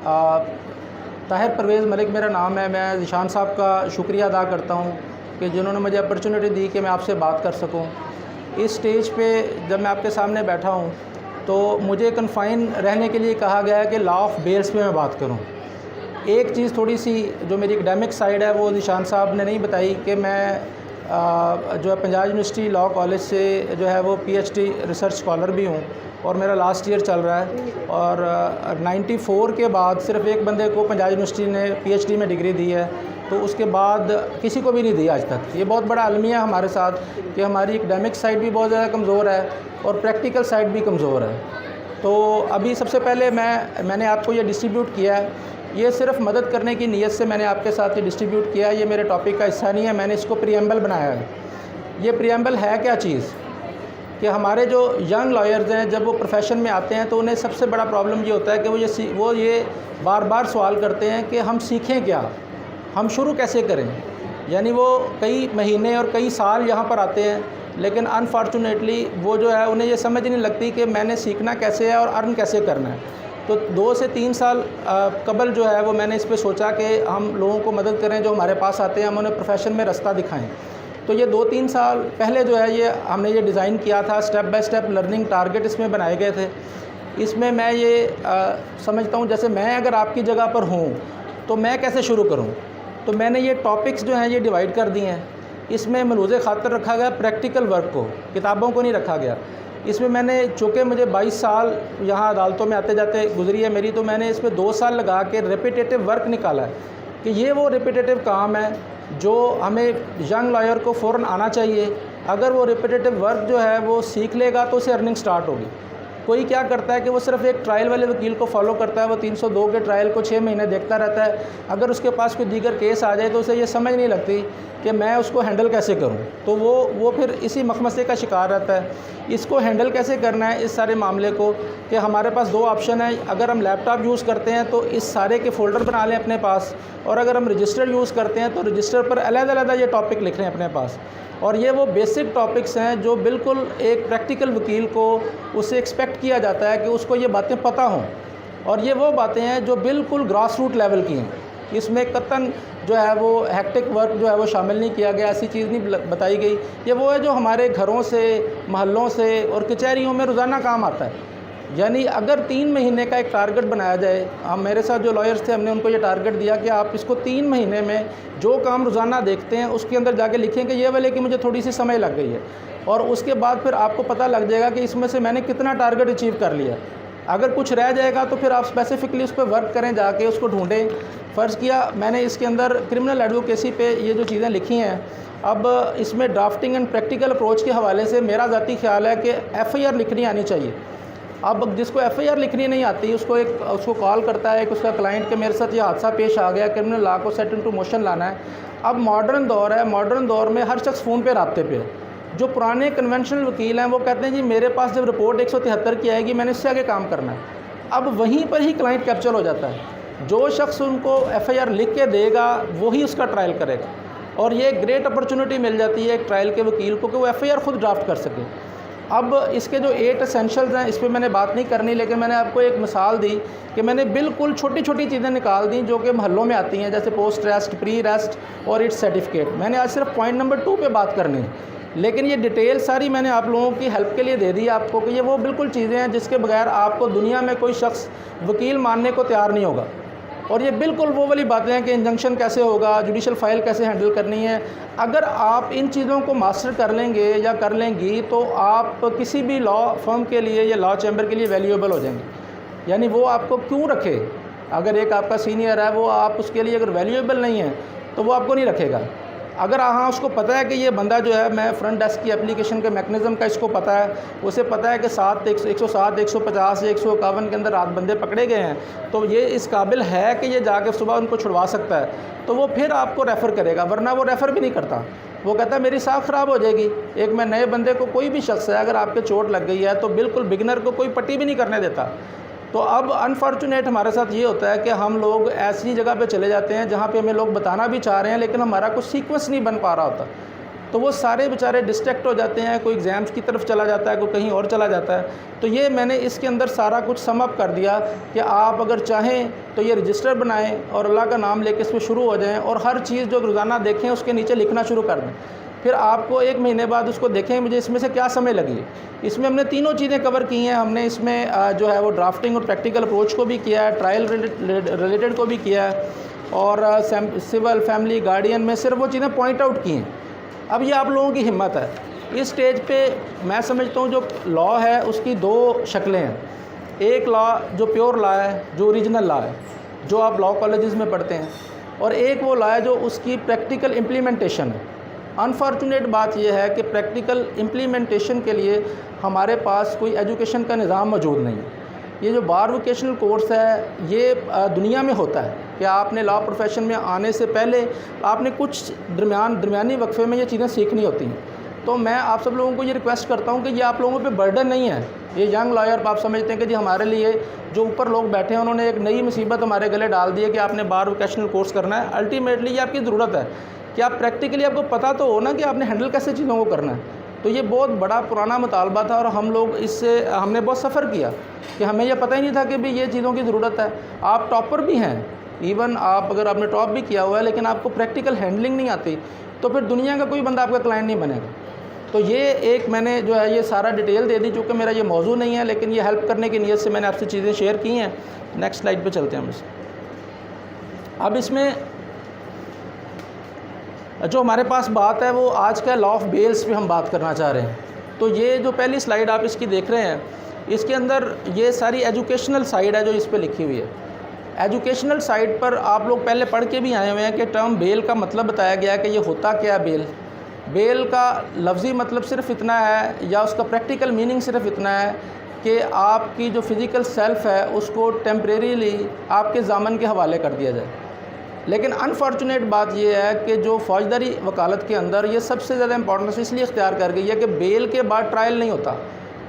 ताहिर परवेज़ मलिक मेरा नाम है। मैं ज़ीशान साहब का शुक्रिया अदा करता हूँ कि जिन्होंने मुझे अपॉर्चुनिटी दी कि मैं आपसे बात कर सकूँ। इस स्टेज पे जब मैं आपके सामने बैठा हूँ तो मुझे कन्फाइन रहने के लिए कहा गया है कि लॉ ऑफ बेल्स पे मैं बात करूँ। एक चीज़ थोड़ी सी जो मेरी एकेडमिक साइड है वो ज़ीशान साहब ने नहीं बताई कि मैं जो है पंजाब यूनिवर्सिटी लॉ कॉलेज से जो है वो PhD रिसर्च स्कॉलर भी हूँ और मेरा लास्ट ईयर चल रहा है। और 94 के बाद सिर्फ एक बंदे को पंजाब यूनिवर्सिटी ने PhD में डिग्री दी है, तो उसके बाद किसी को भी नहीं दी आज तक। ये बहुत बड़ा अलमिया है हमारे साथ कि हमारी एकेडमिक साइड भी बहुत ज़्यादा कमज़ोर है और प्रैक्टिकल साइड भी कमज़ोर है। तो अभी सबसे पहले मैंने आपको ये डिस्ट्रीब्यूट किया है, ये सिर्फ मदद करने की नीयत से मैंने आपके साथ ये डिस्ट्रीब्यूट किया है। ये मेरे टॉपिक का हिस्सा नहीं है, मैंने इसको प्रीएम्बल बनाया है। ये प्रीएम्बल है क्या चीज़ कि हमारे जो यंग लॉयर्स हैं जब वो प्रोफेशन में आते हैं तो उन्हें सबसे बड़ा प्रॉब्लम ये होता है कि वो ये बार बार सवाल करते हैं कि हम सीखें क्या, हम शुरू कैसे करें। यानी वो कई महीने और कई साल यहाँ पर आते हैं, लेकिन अनफॉर्चुनेटली वो जो है उन्हें ये समझ नहीं लगती कि मैंने सीखना कैसे है और अर्न कैसे करना है। तो 2 से 3 साल कबल जो है वो मैंने इस पे सोचा कि हम लोगों को मदद करें जो हमारे पास आते हैं, हम उन्हें प्रोफेशन में रास्ता दिखाएं। तो ये 2-3 साल पहले जो है ये हमने ये डिज़ाइन किया था, step by step learning target इसमें बनाए गए थे। इसमें मैं ये समझता हूँ जैसे मैं अगर आपकी जगह पर हूँ तो मैं कैसे शुरू करूँ। तो मैंने ये टॉपिक्स जो हैं ये डिवाइड कर दिए हैं। इसमें मलूज़े ख़ातर रखा गया प्रैक्टिकल वर्क को, किताबों को नहीं रखा गया। इसमें मैंने चूँकि मुझे 22 साल यहाँ अदालतों में आते जाते गुजरी है मेरी, तो मैंने इसमें 2 साल लगा के रिपीटेटिव वर्क निकाला है कि ये वो रिपीटेटिव काम है जो हमें यंग लॉयर को फ़ौरन आना चाहिए। अगर वो रिपीटेटिव वर्क जो है वो सीख लेगा तो उसे अर्निंग स्टार्ट होगी। कोई क्या करता है कि वो सिर्फ एक ट्रायल वाले वकील को फॉलो करता है, वो 302 के ट्रायल को 6 महीने देखता रहता है। अगर उसके पास कोई दीगर केस आ जाए तो उसे ये समझ नहीं लगती कि मैं उसको हैंडल कैसे करूं, तो वो फिर इसी मखमसे का शिकार रहता है। इसको हैंडल कैसे करना है इस सारे मामले को, कि हमारे पास 2 ऑप्शन है। अगर हम लैपटॉप यूज़ करते हैं तो इस सारे के फ़ोल्डर बना लें अपने पास, और अगर हम रजिस्टर यूज़ करते हैं तो रजिस्टर पर अलग-अलग ये टॉपिक लिख लें अपने पास। और ये वो बेसिक टॉपिक्स हैं जो बिल्कुल एक प्रैक्टिकल वकील को उससे एक्सपेक्ट किया जाता है कि उसको ये बातें पता हों। और ये वो बातें हैं जो बिल्कुल ग्रास रूट लेवल की हैं। इसमें कतन जो है वो हेक्टिक वर्क जो है वो शामिल नहीं किया गया, ऐसी चीज़ नहीं बताई गई। ये वो है जो हमारे घरों से, महल्लों से और कचहरियों में रोज़ाना काम आता है। यानी अगर 3 महीने का एक टारगेट बनाया जाए, हम मेरे साथ जो लॉयर्स थे हमने उनको ये टारगेट दिया कि आप इसको 3 महीने में जो काम रोज़ाना देखते हैं उसके अंदर जाके लिखें कि ये वाले कि मुझे थोड़ी सी समय लग गई है, और उसके बाद फिर आपको पता लग जाएगा कि इसमें से मैंने कितना टारगेट अचीव कर लिया। अगर कुछ रह जाएगा तो फिर आप स्पेसिफिकली उस पर वर्क करें, जाके उसको ढूंढें। फ़र्ज़ किया मैंने इसके अंदर क्रिमिनल एडवोकेसी पे ये जो चीज़ें लिखी हैं, अब इसमें ड्राफ्टिंग एंड प्रैक्टिकल अप्रोच के हवाले से मेरा ज़ाती ख्याल है कि FIR लिखनी आनी चाहिए। अब जिसको FIR लिखनी नहीं आती उसको कॉल करता है एक उसका क्लाइंट कि मेरे साथ ये हादसा पेश आ गया, क्रिमिनल लॉ को सेट इनटू मोशन लाना है। अब मॉडर्न दौर है, मॉडर्न दौर में हर शख्स फ़ोन पे राब्ते पे है। जो पुराने कन्वेंशनल वकील हैं वो कहते हैं जी मेरे पास जब रिपोर्ट 173 की आएगी मैंने इससे आगे काम करना है। अब वहीं पर ही क्लाइंट कैप्चर हो जाता है। जो शख्स उनको FIR लिख के देगा वही उसका ट्रायल करेगा, और ये ग्रेट अपॉर्चुनिटी मिल जाती है एक ट्रायल के वकील को कि वो FIR खुद ड्राफ्ट कर सके। अब इसके जो 8 एसेंशियल्स हैं इस पर मैंने बात नहीं करनी, लेकिन मैंने आपको एक मिसाल दी कि मैंने बिल्कुल छोटी छोटी चीज़ें निकाल दी जो कि महलों में आती हैं, जैसे पोस्ट रेस्ट, प्री रेस्ट और इट्स सर्टिफिकेट। मैंने आज सिर्फ पॉइंट नंबर 2 पे बात करनी है, लेकिन ये डिटेल सारी मैंने आप लोगों की हेल्प के लिए दे दी आपको कि ये वो बिल्कुल चीज़ें हैं जिसके बगैर आपको दुनिया में कोई शख्स वकील मानने को तैयार नहीं होगा। और ये बिल्कुल वो वाली बातें हैं कि इंजंक्शन कैसे होगा, जुडिशल फाइल कैसे हैंडल करनी है। अगर आप इन चीज़ों को मास्टर कर लेंगे या कर लेंगी तो आप किसी भी लॉ फर्म के लिए या लॉ चैम्बर के लिए वैल्यूएबल हो जाएंगे। यानी वो आपको क्यों रखे, अगर एक आपका सीनियर है वो आप उसके लिए अगर वैल्यूएबल नहीं है तो वो आपको नहीं रखेगा। अगर हाँ उसको पता है कि ये बंदा जो है, मैं फ्रंट डेस्क की एप्लीकेशन के मैकेनिज़्म का इसको पता है, उसे पता है कि 107, 150 या 151 के अंदर रात बंदे पकड़े गए हैं, तो ये इस काबिल है कि ये जाके सुबह उनको छुड़वा सकता है, तो वो फिर आपको रेफ़र करेगा। वरना वो रेफ़र भी नहीं करता, वो कहता है मेरी साख ख़राब हो जाएगी। एक मैं नए बंदे को, कोई भी शख्स है अगर आपके चोट लग गई है तो बिल्कुल बिगनर को कोई पट्टी भी नहीं करने देता। तो अब अनफॉर्चुनेट हमारे साथ ये होता है कि हम लोग ऐसी जगह पे चले जाते हैं जहाँ पे हमें लोग बताना भी चाह रहे हैं लेकिन हमारा कुछ सीक्वेंस नहीं बन पा रहा होता। तो वो सारे बेचारे डिस्ट्रैक्ट हो जाते हैं, कोई एग्ज़ाम्स की तरफ चला जाता है, कोई कहीं और चला जाता है। तो ये मैंने इसके अंदर सारा कुछ सम अप कर दिया कि आप अगर चाहें तो ये रजिस्टर बनाएं और अल्लाह का नाम लेके इसमें शुरू हो जाएं और हर चीज़ जो रोज़ाना देखें उसके नीचे लिखना शुरू कर दें। फिर आपको 1 महीने बाद उसको देखें मुझे इसमें से क्या समय लगी है। इसमें हमने तीनों चीज़ें कवर की हैं। हमने इसमें जो है वो ड्राफ्टिंग और प्रैक्टिकल अप्रोच को भी किया है, ट्रायल रिलेटेड को भी किया है, और सिविल, फैमिली, गार्डियन में सिर्फ वो चीज़ें पॉइंट आउट की हैं। अब ये आप लोगों की हिम्मत है। इस स्टेज पे मैं समझता हूँ जो लॉ है उसकी 2 शक्लें हैं। एक लॉ जो प्योर लॉ है, जो ओरिजिनल लॉ है, जो आप लॉ कॉलेजेस में पढ़ते हैं, और एक वो लॉ है जो उसकी प्रैक्टिकल इम्प्लीमेंटेशन है। अनफॉर्चुनेट बात यह है कि प्रैक्टिकल इम्प्लीमेंटेशन के लिए हमारे पास कोई एजुकेशन का निज़ाम मौजूद नहीं है। ये जो बार वोकेशनल कोर्स है ये दुनिया में होता है कि आपने लॉ प्रोफेशन में आने से पहले आपने कुछ दरमियानी वक्फे में ये चीज़ें सीखनी होती हैं। तो मैं आप सब लोगों को ये रिक्वेस्ट करता हूँ कि ये आप लोगों पे बर्डन नहीं है। ये यंग लॉयर आप समझते हैं कि जी हमारे लिए जो ऊपर लोग बैठे हैं उन्होंने एक नई मुसीबत हमारे गले डाल दी है कि आपने बार वोकेशनल कोर्स करना है। अल्टीमेटली ये आपकी ज़रूरत है कि आप प्रैक्टिकली आपको पता तो हो ना कि आपने हैंडल कैसे चीज़ों को करना है। तो ये बहुत बड़ा पुराना मुतालबा था और हम लोग इससे हमने बहुत सफ़र किया कि हमें यह पता ही नहीं था कि भी ये चीज़ों की ज़रूरत है। आप टॉपर भी हैं, इवन आप अगर आपने टॉप भी किया हुआ है लेकिन आपको प्रैक्टिकल हैंडलिंग नहीं आती तो फिर दुनिया का कोई बंदा आपका क्लाइंट नहीं बनेगा। तो ये एक मैंने जो है ये सारा डिटेल दे दी, चूँकि मेरा ये मौजू नहीं है लेकिन ये हेल्प करने की नीयत से मैंने आपसे चीज़ें शेयर की हैं। नेक्स्ट स्लाइड पे चलते हैं हम इसमें। अब इसमें जो हमारे पास बात है वो आज का लॉ ऑफ बेल्स पे हम बात करना चाह रहे हैं। तो ये जो पहली स्लाइड आप इसकी देख रहे हैं इसके अंदर ये सारी एजुकेशनल साइड है जो इस पे लिखी हुई है। एजुकेशनल साइड पर आप लोग पहले पढ़ के भी आए हुए हैं कि टर्म बेल का मतलब बताया गया है कि ये होता क्या है। बेल का लफ्ज़ी मतलब सिर्फ इतना है या उसका प्रैक्टिकल मीनिंग सिर्फ इतना है कि आपकी जो फ़िज़िकल सेल्फ़ है उसको टेम्परेरीली आपके ज़ामन के हवाले कर दिया जाए। लेकिन अनफॉर्चुनेट बात यह है कि जो फ़ौजदारी वकालत के अंदर ये सबसे ज़्यादा इंपॉर्टेंस इसलिए इख्तियार कर गई है कि बेल के बाद ट्रायल नहीं होता।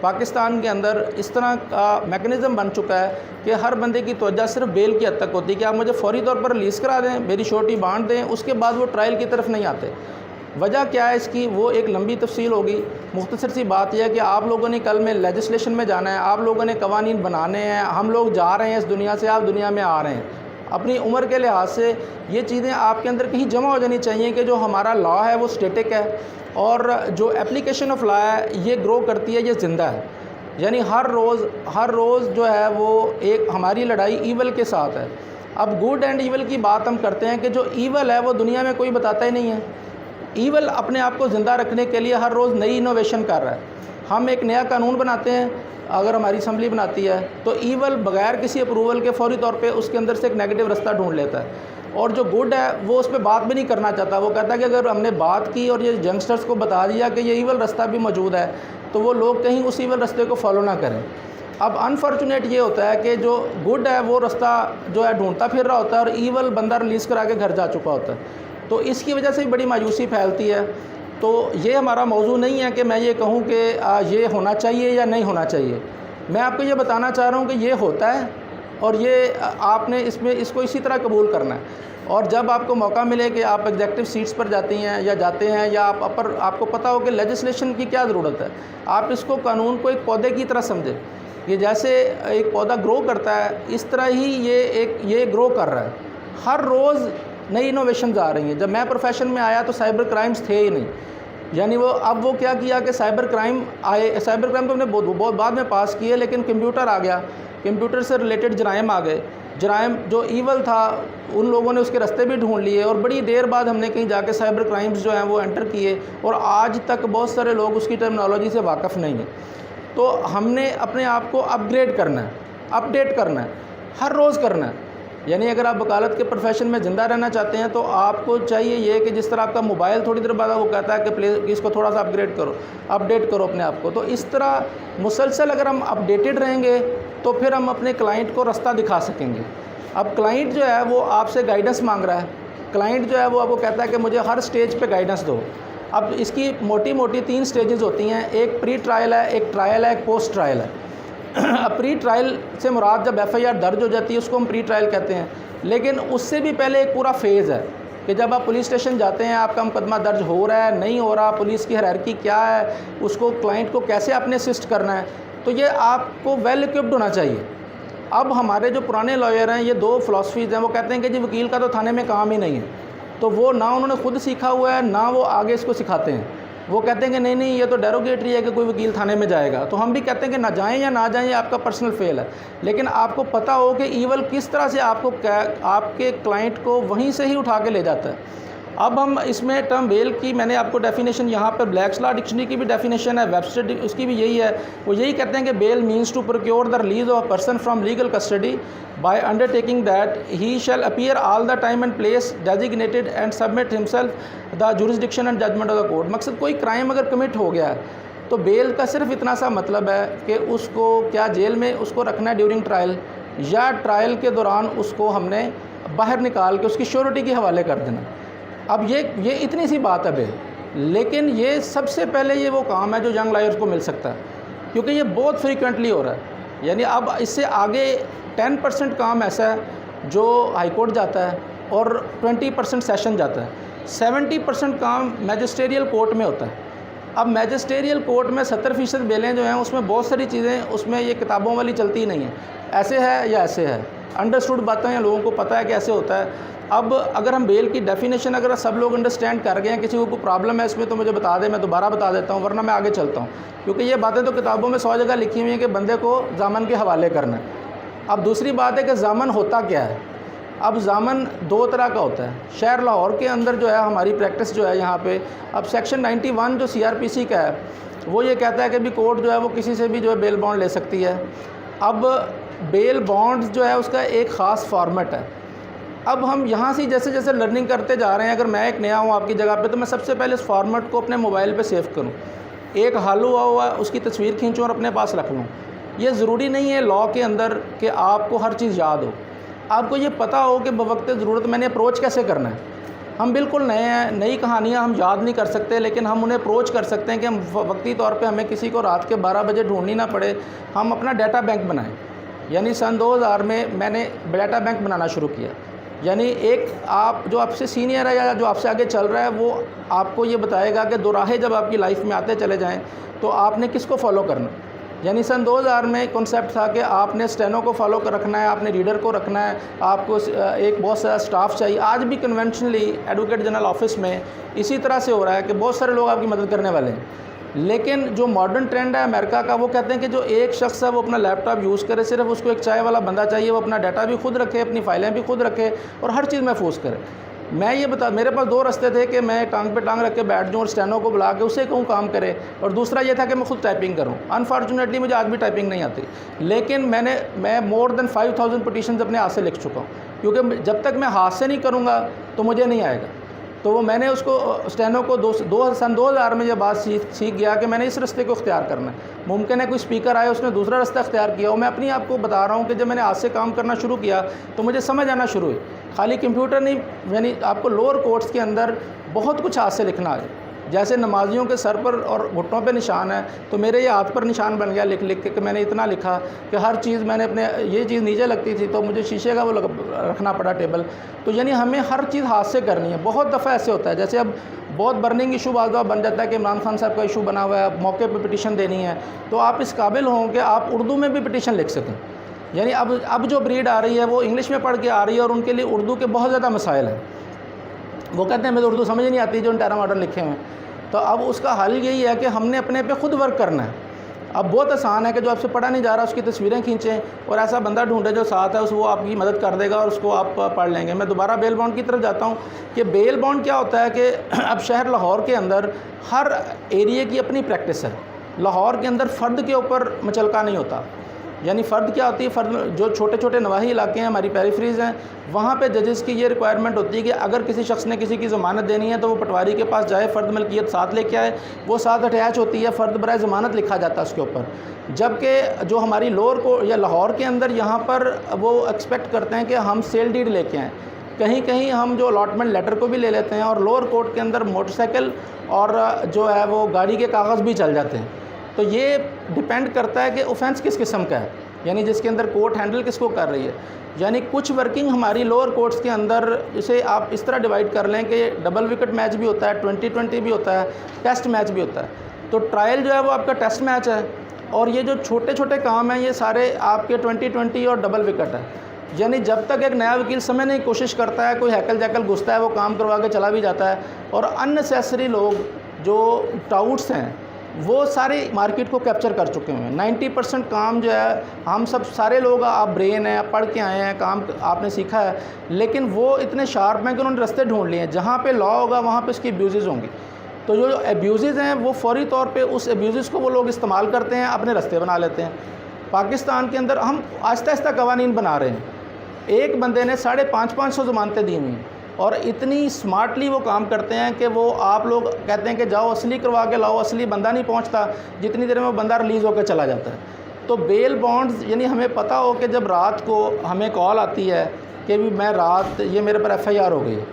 पाकिस्तान के अंदर इस तरह का मैकेनिज़्म बन चुका है कि हर बंदे की तवज्जो सिर्फ बेल की हद तक होती है कि आप मुझे फ़ौरी तौर पर रिलीज़ करा दें, मेरी श्योरिटी बांट दें, उसके बाद वो ट्रायल की तरफ नहीं आते। वजह क्या है इसकी, वो एक लंबी तफसील होगी। मुख्तसर सी बात यह है कि आप लोगों ने कल में लेजिस्लेशन में जाना है, आप लोगों ने कवानीन बनाने हैं, हम लोग जा रहे हैं इस दुनिया से, आप दुनिया में आ रहे हैं। अपनी उम्र के लिहाज से ये चीज़ें आपके अंदर कहीं जमा हो जानी चाहिए कि जो हमारा लॉ है वो स्टेटिक है और जो एप्लीकेशन ऑफ लॉ है ये ग्रो करती है, ये ज़िंदा है। यानी हर रोज़ जो है वो एक हमारी लड़ाई ईवल के साथ है। अब गुड एंड ईवल की बात हम करते हैं कि जो ईवल है वो दुनिया में कोई बताता ही नहीं है। ईवल अपने आप को ज़िंदा रखने के लिए हर रोज़ नई इनोवेशन कर रहा है। हम एक नया कानून बनाते हैं, अगर हमारी असम्बली बनाती है तो ईवल बगैर किसी अप्रूवल के फ़ौरी तौर पे उसके अंदर से एक नेगेटिव रास्ता ढूंढ लेता है। और जो गुड है वो उस पर बात भी नहीं करना चाहता। वो कहता है कि अगर हमने बात की और ये यंगस्टर्स को बता दिया कि ये ईवल रास्ता भी मौजूद है तो वो लोग कहीं उस ईवल रास्ते को फॉलो ना करें। अब अनफॉर्चुनेट ये होता है कि जो गुड है वो रास्ता जो है ढूंढता फिर रहा होता है और ईवल बंदा रिलीज़ करा के घर जा चुका होता है। तो इसकी वजह से भी बड़ी मायूसी फैलती है। तो ये हमारा मौजू नहीं है कि मैं ये कहूँ कि ये होना चाहिए या नहीं होना चाहिए। मैं आपको ये बताना चाह रहा हूँ कि ये होता है और ये आपने इसको इसी तरह कबूल करना है। और जब आपको मौका मिले कि आप एग्जेक्टिव सीट्स पर जाती हैं या जाते हैं या आपको पता हो कि लेजिस्लेशन की क्या ज़रूरत है, आप इसको कानून को एक पौधे की तरह समझें। ये जैसे एक पौधा ग्रो करता है इस तरह ही ये ग्रो कर रहा है। हर रोज़ नई इनोवेशंस आ रही हैं। जब मैं प्रोफेशन में आया तो साइबर क्राइम्स थे ही नहीं। यानी अब वो क्या किया कि साइबर क्राइम तो हमने बहुत बाद में पास किए, लेकिन कंप्यूटर आ गया, कंप्यूटर से रिलेटेड जराइम आ गए। जराइम जो ईवल था उन लोगों ने उसके रास्ते भी ढूंढ लिए और बड़ी देर बाद हमने कहीं जाके साइबर क्राइम्स जो हैं वो एंटर किए और आज तक बहुत सारे लोग उसकी टर्मिनोलॉजी से वाकिफ़ नहीं हैं। तो हमने अपने आप को अपग्रेड करना है, अपडेट करना है, हर रोज़ करना है। यानी अगर आप वकालत के प्रोफेशन में ज़िंदा रहना चाहते हैं तो आपको चाहिए ये कि जिस तरह आपका मोबाइल थोड़ी देर बाद वो कहता है कि इसको थोड़ा सा अपग्रेड करो, अपडेट करो अपने आप को, तो इस तरह मुसलसल अगर हम अपडेटेड रहेंगे तो फिर हम अपने क्लाइंट को रास्ता दिखा सकेंगे। अब क्लाइंट जो है वो आपसे गाइडेंस मांग रहा है, क्लाइंट जो है वो आपको कहता है कि मुझे हर स्टेज पे गाइडेंस दो। अब इसकी मोटी 3 स्टेजेस होती हैं, एक प्री ट्रायल है, एक ट्रायल है, एक पोस्ट ट्रायल है। अब प्री ट्रायल से मुराद जब FIR दर्ज हो जाती है उसको हम प्री ट्रायल कहते हैं, लेकिन उससे भी पहले एक पूरा फेज़ है। कि जब आप पुलिस स्टेशन जाते हैं, आपका मुकदमा दर्ज हो रहा है, नहीं हो रहा, पुलिस की हायरार्की क्या है, उसको क्लाइंट को कैसे आपने असिस्ट करना है, तो ये आपको वेल इक्विप्ड होना चाहिए। अब हमारे जो पुराने लॉयर हैं, ये दो फ़िलासफ़ीज़ हैं, वो कहते हैं कि जी वकील का तो थाने में काम ही नहीं है, तो वो ना उन्होंने खुद सीखा हुआ है, ना वो आगे इसको सिखाते हैं। वो कहते हैं कि नहीं नहीं, ये तो डेरोगेटरी है कि कोई वकील थाने में जाएगा। तो हम भी कहते हैं कि ना जाएं या ना जाएं, ये आपका पर्सनल फेल है, लेकिन आपको पता हो कि ईवल किस तरह से आपके क्लाइंट को वहीं से ही उठा के ले जाता है। अब हम इसमें टर्म बेल की मैंने आपको डेफिनेशन यहाँ पर ब्लैक्स लॉ डिक्शनरी की भी डेफिनेशन है, वेबस्टर उसकी भी यही है। वो यही कहते हैं कि bail means to procure the release of person from legal custody by undertaking that he shall appear all the time and place designated and submit himself the jurisdiction and judgment of the court. मकसद कोई crime अगर commit हो गया है तो bell का सिर्फ इतना सा मतलब है कि उसको क्या जेल में उसको रखना है ड्यूरिंग ट्रायल, या ट्रायल के दौरान उसको हमने बाहर निकाल के उसकी श्योरिटी के हवाले कर देना। अब ये इतनी सी बात है बेल, लेकिन ये सबसे पहले ये वो काम है जो यंग लॉयर्स को मिल सकता है, क्योंकि ये बहुत फ्रीक्वेंटली हो रहा है। यानी अब इससे आगे 10% काम ऐसा है जो हाई कोर्ट जाता है और 20% सेशन जाता है, 70% काम मैजिस्ट्रियल कोर्ट में होता है। अब मैजिस्ट्रियल कोर्ट में 70% बेलें जो हैं उसमें बहुत सारी चीज़ें उसमें ये किताबों वाली चलती नहीं है, ऐसे है या ऐसे है, अंडरस्टूड बातें हैं, लोगों को पता है कि ऐसे होता है। अब अगर हम बेल की डेफिनेशन अगर सब लोग अंडरस्टैंड कर गए हैं, किसी को कोई प्रॉब्लम है इसमें तो मुझे बता दें, मैं दोबारा बता देता हूँ, वरना मैं आगे चलता हूँ, क्योंकि ये बातें तो किताबों में 100 जगह लिखी हुई हैं कि बंदे को ज़ामन के हवाले करना है। अब दूसरी बात है कि ज़ामन होता क्या है। अब ज़ामन दो तरह का होता है। शहर लाहौर के अंदर जो है हमारी प्रैक्टिस जो है यहाँ पे, अब सेक्शन 91 जो CRPC का है वो ये कहता है कि भी कोर्ट जो है वो किसी से भी जो है बेल बॉन्ड ले सकती है। अब बेल बॉन्ड जो है उसका एक ख़ास फॉर्मेट है। अब हम यहाँ से जैसे जैसे लर्निंग करते जा रहे हैं, अगर मैं एक नया हूँ आपकी जगह पे, तो मैं सबसे पहले इस फॉर्मेट को अपने मोबाइल पे सेव करूँ, एक हाल हुआ उसकी तस्वीर खींचूँ और अपने पास रख लूँ। ये ज़रूरी नहीं है लॉ के अंदर कि आपको हर चीज़ याद हो, आपको ये पता हो कि बवक्त ज़रूरत मैंने अप्रोच कैसे करना है। हम बिल्कुल नए हैं, नई कहानियाँ हम याद नहीं कर सकते, लेकिन हम उन्हें अप्रोच कर सकते हैं कि हम वक्ती तौर पे हमें किसी को रात के 12 बजे ढूंढनी ना पड़े, हम अपना डाटा बैंक बनाएं। यानी सन 2000 में मैंने डाटा बैंक बनाना शुरू किया। यानी एक आप जो आपसे सीनियर है या जो आपसे आगे चल रहा है वो आपको ये बताएगा कि दोराहे जब आपकी लाइफ में आते चले जाएँ तो आपने किसको फॉलो करना। यानी सन 2000 में कॉन्सेप्ट था कि आपने स्टेनो को फॉलो कर रखना है, आपने रीडर को रखना है, आपको एक बहुत सारा स्टाफ चाहिए। आज भी कन्वेंशनली एडवोकेट जनरल ऑफिस में इसी तरह से हो रहा है कि बहुत सारे लोग आपकी मदद करने वाले हैं। लेकिन जो मॉडर्न ट्रेंड है अमेरिका का, वो कहते हैं कि जो एक शख्स है वो अपना लैपटॉप यूज़ करे, सिर्फ उसको एक चाय वाला बंदा चाहिए, वो अपना डाटा भी खुद रखे, अपनी फाइलें भी खुद रखे और हर चीज़ महफूज करे। मैं ये मेरे पास दो रास्ते थे कि मैं टांग पे टांग रख के बैठ जाऊँ और स्टेनो को बुला के उसे कहूँ काम करे, और दूसरा ये था कि मैं खुद टाइपिंग करूँ। अनफॉर्चुनेटली मुझे आज भी टाइपिंग नहीं आती, लेकिन मैं मोर देन 5000 पिटीशंस अपने हाथ से लिख चुका हूँ, क्योंकि जब तक मैं हाथ से नहीं करूँगा तो मुझे नहीं आएगा। तो वो मैंने उसको स्टेनो को सन 2000 में ये बात सीख गया कि मैंने इस रास्ते को इख्तियार करना है। मुमकिन है कोई स्पीकर आए उसने दूसरा रास्ता इख्तियार किया हो। मैं अपनी आपको बता रहा हूँ कि जब मैंने आज से काम करना शुरू किया तो मुझे समझ आना शुरू हुई, खाली कंप्यूटर नहीं, यानी आपको लोअर कोर्ट्स के अंदर बहुत कुछ हाथ से लिखना है। जैसे नमाजियों के सर पर और घुटनों पे निशान है, तो मेरे ये हाथ पर निशान बन गया लिख लिख के कि मैंने इतना लिखा कि हर चीज़ मैंने अपने, ये चीज़ नीचे लगती थी तो मुझे शीशे का वो रखना पड़ा टेबल। तो यानी हमें हर चीज़ हाथ से करनी है। बहुत दफ़ा ऐसे होता है, जैसे अब बहुत बर्निंग इशू बाज़ बन जाता है कि इमरान खान साहब का इशू बना हुआ है, मौके पर पिटीशन देनी है, तो आप इस काबिल हों कि आप उर्दू में भी पिटीशन लिख सकें। यानी अब जो ब्रीड आ रही है वो इंग्लिश में पढ़ के आ रही है और उनके लिए उर्दू के बहुत ज़्यादा मसाइल हैं। वो कहते हैं मुझे उर्दू समझ नहीं आती जो इंटरा मॉडर्न लिखे हुए हैं। तो अब उसका हल यही है कि हमने अपने पे खुद वर्क करना है। अब बहुत आसान है कि जो आपसे पढ़ा नहीं जा रहा उसकी तस्वीरें खींचें और ऐसा बंदा ढूंढे जो साथ है, वो आपकी मदद कर देगा और उसको आप पढ़ लेंगे। मैं दोबारा बेल बॉन्ड की तरफ जाता हूँ कि बेल बॉन्ड क्या होता है कि अब शहर लाहौर के अंदर हर एरिए की अपनी प्रैक्टिस है। लाहौर के अंदर फ़र्द के ऊपर मचलका नहीं होता। यानी फ़र्द क्या होती है, फ़र्द जो छोटे छोटे नवाही इलाके हैं, हमारी पेरिफ्रीज़ हैं, वहाँ पे जजेस की ये रिक्वायरमेंट होती है कि अगर किसी शख्स ने किसी की ज़मानत देनी है तो वो पटवारी के पास जाए, फ़र्द मलकियत साथ लेके आए, वो साथ अटैच होती है, फ़र्द बराए ज़मानत लिखा जाता है उसके ऊपर। जबकि जो हमारी लोअर को या लाहौर के अंदर यहाँ पर वो एक्सपेक्ट करते हैं कि हम सेल डीड लेके आएँ। कहीं कहीं हम जो अलॉटमेंट लेटर को भी ले लेते हैं और लोअर कोर्ट के अंदर मोटरसाइकिल और जो है वो गाड़ी के कागज़ भी चल जाते हैं। तो ये डिपेंड करता है कि ऑफेंस किस किस्म का है। यानी जिसके अंदर कोर्ट हैंडल किसको कर रही है। यानी कुछ वर्किंग हमारी लोअर कोर्ट्स के अंदर इसे आप इस तरह डिवाइड कर लें कि डबल विकेट मैच भी होता है, 20-20 भी होता है, टेस्ट मैच भी होता है। तो ट्रायल जो है वो आपका टेस्ट मैच है, और ये जो छोटे छोटे काम हैं ये सारे आपके 20-20 और डबल विकेट है। यानी जब तक एक नया वकील समझने की कोशिश करता है, कोई हैकल जैकल घुसता है, वो काम करवा के चला भी जाता है, और अननेसेसरी लोग जो टाउट्स हैं वो सारे मार्केट को कैप्चर कर चुके हैं। 90% काम जो है, हम सब सारे लोग, आप ब्रेन हैं, आप पढ़ के आए हैं, काम आपने सीखा है, लेकिन वो इतने शार्प हैं कि उन्होंने रास्ते ढूंढ लिए हैं। जहाँ पे लॉ होगा वहाँ पे इसकी अब्यूज़ होंगी। तो जो अब्यूज़ हैं वो फौरी तौर पे उस अब्यूज़ को वो लोग इस्तेमाल करते हैं, अपने रास्ते बना लेते हैं। पाकिस्तान के अंदर हम आहिस्ता आहिस्ता कवानीन बना रहे हैं। एक बंदे ने 550 ज़मानतें दी हुई हैं, और इतनी स्मार्टली वो काम करते हैं कि वो, आप लोग कहते हैं कि जाओ असली करवा के लाओ, असली बंदा नहीं पहुंचता, जितनी देर में वो बंदा रिलीज़ होकर चला जाता है। तो बेल बॉन्ड्स, यानी हमें पता हो कि जब रात को हमें कॉल आती है कि भी मैं रात, ये मेरे पर FIR हो गई है।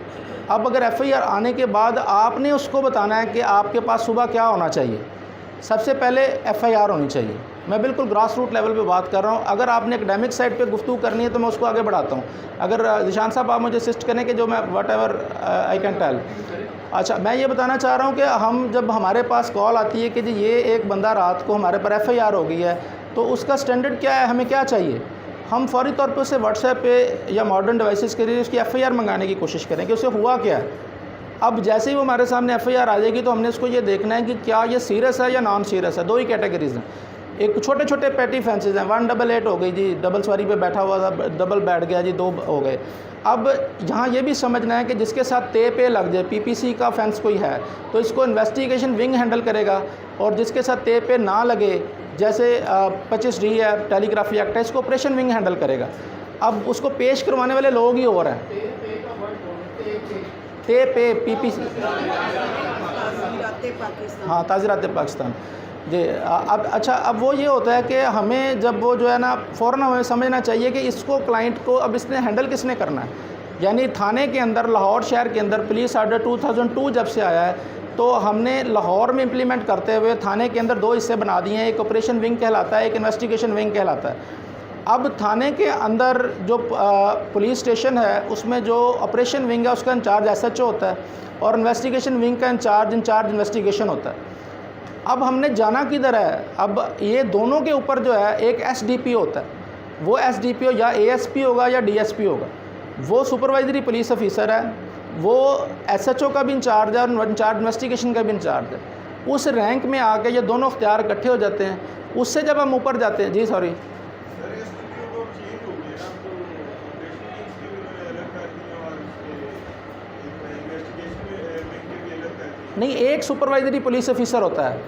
अब अगर FIR आने के बाद आपने उसको बताना है कि आपके पास सुबह क्या होना चाहिए। सबसे पहले FIR होनी चाहिए। मैं बिल्कुल ग्रास रूट लेवल पे बात कर रहा हूँ। अगर आपने एकेडमिक साइड पे गुफ्तगू करनी है तो मैं उसको आगे बढ़ाता हूँ। अगर जिशान साहब आप मुझे असिस्ट करें कि जो मैं whatever I can tell. अच्छा, मैं ये बताना चाह रहा हूँ कि हम जब हमारे पास कॉल आती है कि जी ये एक बंदा रात को हमारे पर FIR हो गई है, तो उसका स्टैंडर्ड क्या है, हमें क्या चाहिए। हम फौरी तौर पर उसे व्हाट्सएप पे या मॉडर्न डिवाइसेस के लिए उसकी FIR मंगाने की कोशिश करें कि उसे हुआ क्या है। अब जैसे ही वो हमारे सामने FIR आ जाएगी तो हमने इसको ये देखना है कि क्या ये सीरियस है या नॉन सीरियस है। दो ही कैटेगरीज़ हैं। एक छोटे छोटे पेटी फेंसेज हैं, 188 हो गई जी, डबल सवारी पे बैठा हुआ था, डबल बैठ गया जी, 2 हो गए। अब यहाँ ये भी समझना है कि जिसके साथ पे लग जाए, PPC का फेंस कोई है तो इसको इन्वेस्टिगेशन विंग हैंडल करेगा, और जिसके साथ पे ना लगे, जैसे 25D है, टेलीग्राफी एक्ट है, इसको ऑपरेशन विंग हैंडल करेगा। अब उसको पेश करवाने वाले लोग ही और हैं। पे PPC, हाँ, ताज़ीरात पाकिस्तान जी। अब अच्छा, अब वो ये होता है कि हमें जब वो जो है ना, फ़ौरन हमें समझना चाहिए कि इसको क्लाइंट को अब इसने हैंडल किसने करना है। यानी थाने के अंदर, लाहौर शहर के अंदर पुलिस आर्डर 2002 जब से आया है, तो हमने लाहौर में इम्प्लीमेंट करते हुए थाने के अंदर 2 हिस्से बना दिए हैं। एक ऑपरेशन विंग कहलाता है, एक इन्वेस्टिगेशन विंग कहलाता है। अब थाने के अंदर जो पुलिस स्टेशन है उसमें जो ऑपरेशन विंग है उसका इंचार्ज SHO होता है, और इन्वेस्टिगेशन विंग का इंचार्ज इन्वेस्टिगेशन होता है। अब हमने जाना किधर है, अब ये दोनों के ऊपर जो है एक SDPO होता है। वो SDPO या ASP होगा या DSP होगा। वो सुपरवाइजरी पुलिस ऑफिसर है, वो SHO का भी इंचार्ज है और इंचार्ज इन्वेस्टिगेशन का भी इंचार्ज है। उस रैंक में आके ये दोनों अख्तियार इकट्ठे हो जाते हैं। उससे जब हम ऊपर जाते हैं, जी सॉरी, नहीं, एक सुपरवाइजरी पुलिस ऑफिसर होता है।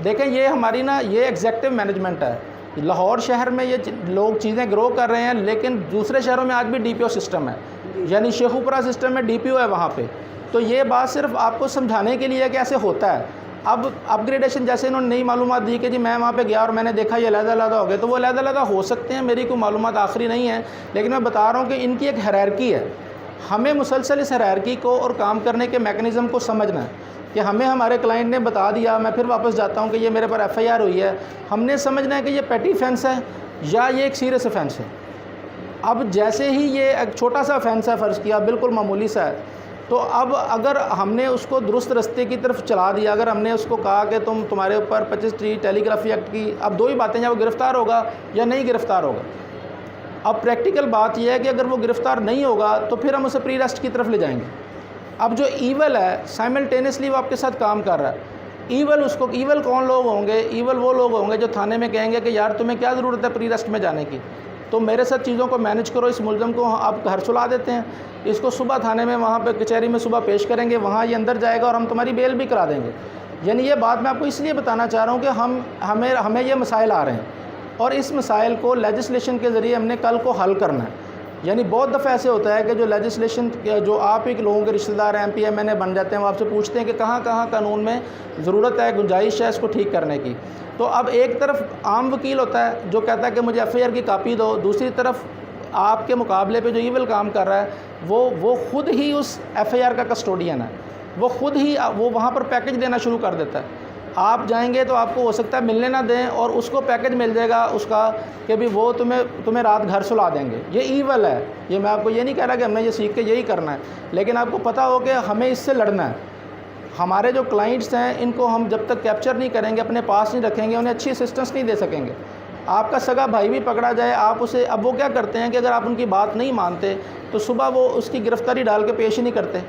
देखें, ये हमारी ना, ये एग्जेक्टिव मैनेजमेंट है। लाहौर शहर में ये लोग चीज़ें ग्रो कर रहे हैं, लेकिन दूसरे शहरों में आज भी DPO सिस्टम है, यानी शेखुपुरा सिस्टम में DPO है वहाँ पे। तो ये बात सिर्फ आपको समझाने के लिए कि ऐसे होता है। अब अपग्रेडेशन, जैसे इन्होंने नई मालूमात दी कि जी मैं वहाँ पे गया और मैंने देखा ये अलग-अलग हो गए, तो वो अलग-अलग हो सकते हैं, मेरी कोई मालूमात आखिरी नहीं है, लेकिन मैं बता रहा हूँ कि इनकी एक हायरार्की है। हमें मुसलसल इस हायरार्की को और काम करने के मैकेनिज़्म को समझना है कि हमें हमारे क्लाइंट ने बता दिया, मैं फिर वापस जाता हूँ कि ये मेरे पर FIR हुई है, हमने समझना है कि ये पेटी ऑफेंस है या ये एक सीरियस ऑफेंस है। अब जैसे ही ये एक छोटा सा ऑफेंस है, फ़र्ज़ किया बिल्कुल मामूली सा है, तो अब अगर हमने उसको दुरुस्त रास्ते की तरफ चला दिया, अगर हमने उसको कहा कि तुम्हारे ऊपर 25D टेलीग्राफी एक्ट की, अब 2 ही बातें, या वो गिरफ़्तार होगा या नहीं गिरफ़्तार होगा। अब प्रैक्टिकल बात यह है कि अगर वो गिरफ़्तार नहीं होगा तो फिर हम उसे प्री अरेस्ट की तरफ ले जाएंगे। अब जो ईवल है साइमल्टेनियसली वो आपके साथ काम कर रहा है। ईवल कौन लोग होंगे? ईवल वो लोग होंगे जो थाने में कहेंगे कि यार तुम्हें क्या ज़रूरत है प्री अरेस्ट में जाने की, तो मेरे साथ चीज़ों को मैनेज करो, इस मुलज़म को आप घर सुला देते हैं, इसको सुबह थाने में वहाँ पे कचहरी में सुबह पेश करेंगे, वहाँ ये अंदर जाएगा और हम तुम्हारी बेल भी करा देंगे। यानी ये बात मैं आपको इसलिए बताना चाह रहा हूँ कि हमें ये मसाइल आ रहे हैं और इस मसाइल को लेजिस्लेशन के ज़रिए हमने कल को हल करना है। यानी बहुत दफ़ा ऐसे होता है कि जो लेजिस्लेशन, जो आप एक लोगों के रिश्तेदार हैं, MP MNA बन जाते हैं, वो आपसे पूछते हैं कि कहाँ कहाँ कानून में ज़रूरत है, गुंजाइश है इसको ठीक करने की। तो अब एक तरफ आम वकील होता है जो कहता है कि मुझे FIR की कापी दो, दूसरी तरफ आपके मुकाबले पे जो ईवल काम कर रहा है वो खुद ही उस FIR का कस्टोडियन है, वो खुद ही वो वहाँ पर पैकेज देना शुरू कर देता है। आप जाएंगे तो आपको हो सकता है मिलने ना दें और उसको पैकेज मिल जाएगा उसका कि भी वो तुम्हें रात घर सुला देंगे। ये ईवल है। ये मैं आपको ये नहीं कह रहा कि हमने ये सीख के यही करना है, लेकिन आपको पता हो कि हमें इससे लड़ना है। हमारे जो क्लाइंट्स हैं इनको हम जब तक कैप्चर नहीं करेंगे, अपने पास नहीं रखेंगे, उन्हें अच्छी असिस्टेंस नहीं दे सकेंगे। आपका सगा भाई भी पकड़ा जाए, आप उसे, अब वो क्या करते हैं कि अगर आप उनकी बात नहीं मानते तो सुबह वो उसकी गिरफ्तारी डाल के पेश ही नहीं करते।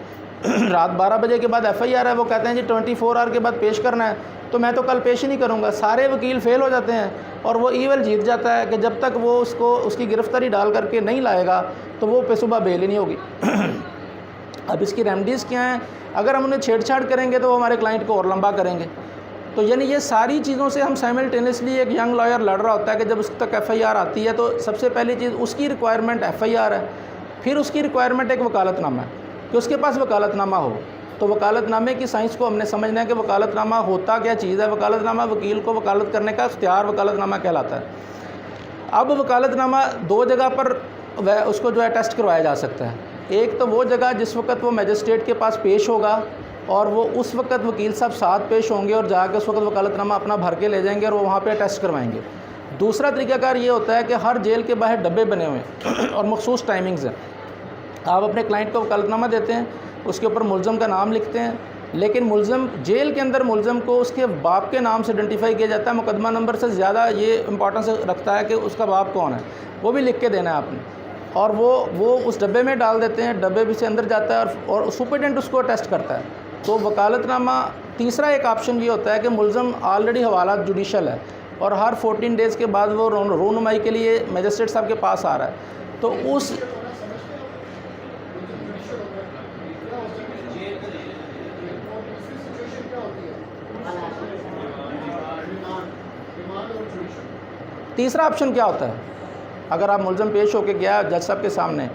रात 12 बजे के बाद FIR है, वो कहते हैं जी 24 आवर के बाद पेश करना है, तो मैं तो कल पेश ही नहीं करूँगा। सारे वकील फेल हो जाते हैं और वो ईवल जीत जाता है कि जब तक वो उसकी गिरफ्तारी डाल करके नहीं लाएगा तो वो पे सुबह बेल ही नहीं होगी। अब इसकी रेमडीज़ क्या हैं? अगर हम उन्हें छेड़छाड़ करेंगे तो वो हमारे क्लाइंट को और लंबा करेंगे। तो यानी ये सारी चीज़ों से हम साइमल्टेनियसली, एक यंग लॉयर लड़ रहा होता है कि जब उस तक FIR आती है तो सबसे पहली चीज़ उसकी रिक्वायरमेंट FIR है, फिर उसकी रिक्वायरमेंट एक वकालतनामा है कि उसके पास वकालतनामा हो। तो वकालतनामे की साइंस को हमने समझना है कि वकालतनामा होता क्या चीज़ है। वकालतनामा वकील को वकालत करने का इख्तियार वकालतनामा कहलाता है। अब वकालतनामा 2 जगह पर उसको जो है टेस्ट करवाया जा सकता है। एक तो वो जगह जिस वक्त वो मजिस्ट्रेट के पास पेश होगा और वो उस वक्त वकील साहब साथ पेश होंगे और जाकर उस वक्त वकालतनामा अपना भर के ले जाएंगे और वो वहाँ पे टेस्ट करवाएंगे। दूसरा तरीकाकार ये होता है कि हर जेल के बाहर डब्बे बने हुए हैं और मखसूस टाइमिंग्स हैं। आप अपने क्लाइंट को वकालतनामा देते हैं, उसके ऊपर मुलज़म का नाम लिखते हैं, लेकिन मुलज़म जेल के अंदर मुलज़म को उसके बाप के नाम से आइडेंटिफाई किया जाता है। मुकदमा नंबर से ज़्यादा ये इंपॉर्टेंस रखता है कि उसका बाप कौन है, वो भी लिख के देना है आपने। और वो उस डब्बे में डाल देते हैं, डब्बे भी से अंदर जाता है और सुपरिटेंडेंट उसको टेस्ट करता है। तो वकालतनामा तीसरा एक ऑप्शन ये होता है कि मुलज़म ऑलरेडी हवालात जुडिशल है और हर 14 डेज़ के बाद वो रोनुमाई के लिए मजिस्ट्रेट साहब के पास आ रहा है। तो उस तीसरा ऑप्शन क्या होता है? अगर आप मुलज़म पेश होकर गया जज साहब के सामने,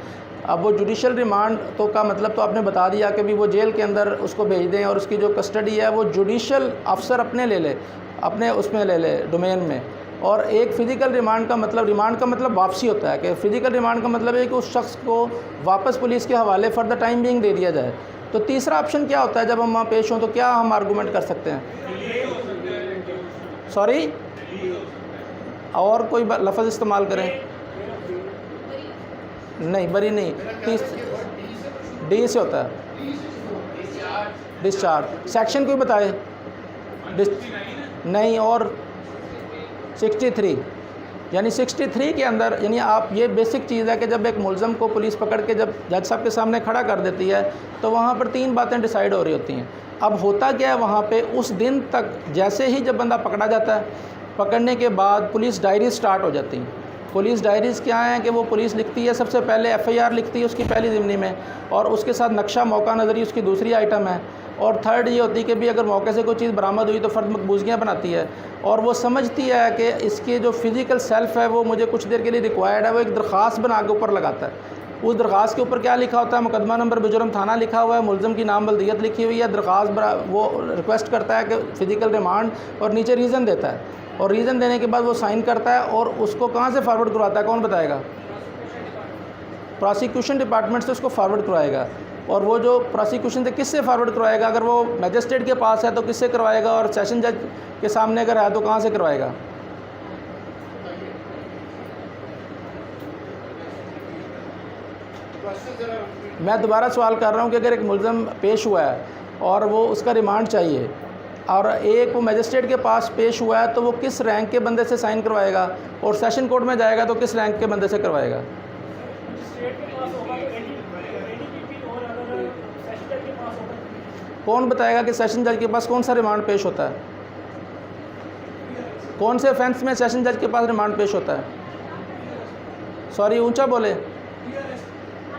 अब वो जुडिशल रिमांड तो का मतलब तो आपने बता दिया कि भी वो जेल के अंदर उसको भेज दें और उसकी जो कस्टडी है वो जुडिशल अफसर अपने ले ले, अपने उसमें ले ले डोमेन में। और एक फ़िज़िकल रिमांड का मतलब वापसी होता है कि फ़िज़िकल रिमांड का मतलब है कि उस शख्स को वापस पुलिस के हवाले for the time being they दिया जाए। तो तीसरा ऑप्शन क्या होता है जब हम वहाँ पेश हों? तो क्या हम आर्गूमेंट कर सकते हैं? सॉरी, और कोई लफ्ज़ इस्तेमाल करें? नहीं, बरी नहीं, डी से होता है डिस्चार्ज। सेक्शन कोई बताए? नहीं, और 63 यानी 63 के अंदर, यानी आप, ये बेसिक चीज़ है कि जब एक मुलज़म को पुलिस पकड़ के जब जज साहब के सामने खड़ा कर देती है तो वहाँ पर 3 बातें डिसाइड हो रही होती हैं। अब होता क्या है वहाँ पे, उस दिन तक जैसे ही जब बंदा पकड़ा जाता है, पकड़ने के बाद पुलिस डायरीज स्टार्ट हो जाती हैं। पुलिस डायरीज़ क्या हैं कि वो पुलिस लिखती है, सबसे पहले FIR लिखती है उसकी पहली ज़िम्नी में, और उसके साथ नक्शा मौका नज़री उसकी दूसरी आइटम है, और थर्ड ये होती है कि भी अगर मौके से कोई चीज़ बरामद हुई तो फ़र्द मकबूज़ियाँ बनाती है और वो समझती है कि इसके जो फ़िज़िकल सेल्फ़ है वो मुझे कुछ देर के लिए रिक्वायर्ड है, वो एक दरख्वास्त बना के ऊपर लगाता है। उस दरख्वास्त के ऊपर क्या लिखा होता है? मुकदमा नंबर बेजुर्म थाना लिखा हुआ है, मुलज़म की नाम बल्दियत लिखी हुई है, दरख्वास्त वो रिक्वेस्ट करता है कि फ़िज़िकल रिमांड, और नीचे रीज़न देता है, और रीज़न देने के बाद वो साइन करता है और उसको कहाँ से फॉरवर्ड करवाता है? कौन बताएगा? प्रोसिक्यूशन डिपार्टमेंट से उसको फॉरवर्ड करवाएगा। और वो जो प्रोसिक्यूशन से किससे फॉरवर्ड करवाएगा? अगर वो मैजिस्ट्रेट के पास है तो किससे करवाएगा, और सेशन जज के सामने अगर है तो कहाँ से करवाएगा? मैं दोबारा सवाल कर रहा हूँ कि अगर एक मुलज़म पेश हुआ है और वो उसका रिमांड चाहिए और एक वो मैजिस्ट्रेट के पास पेश हुआ है तो वो किस रैंक के बंदे से साइन करवाएगा, और सेशन कोर्ट में जाएगा तो किस रैंक के बंदे से करवाएगा? कौन बताएगा कि सेशन जज के पास कौन सा रिमांड पेश होता है? कौन से ऑफेंस में सेशन जज के पास रिमांड पेश होता है? सॉरी, ऊंचा बोले।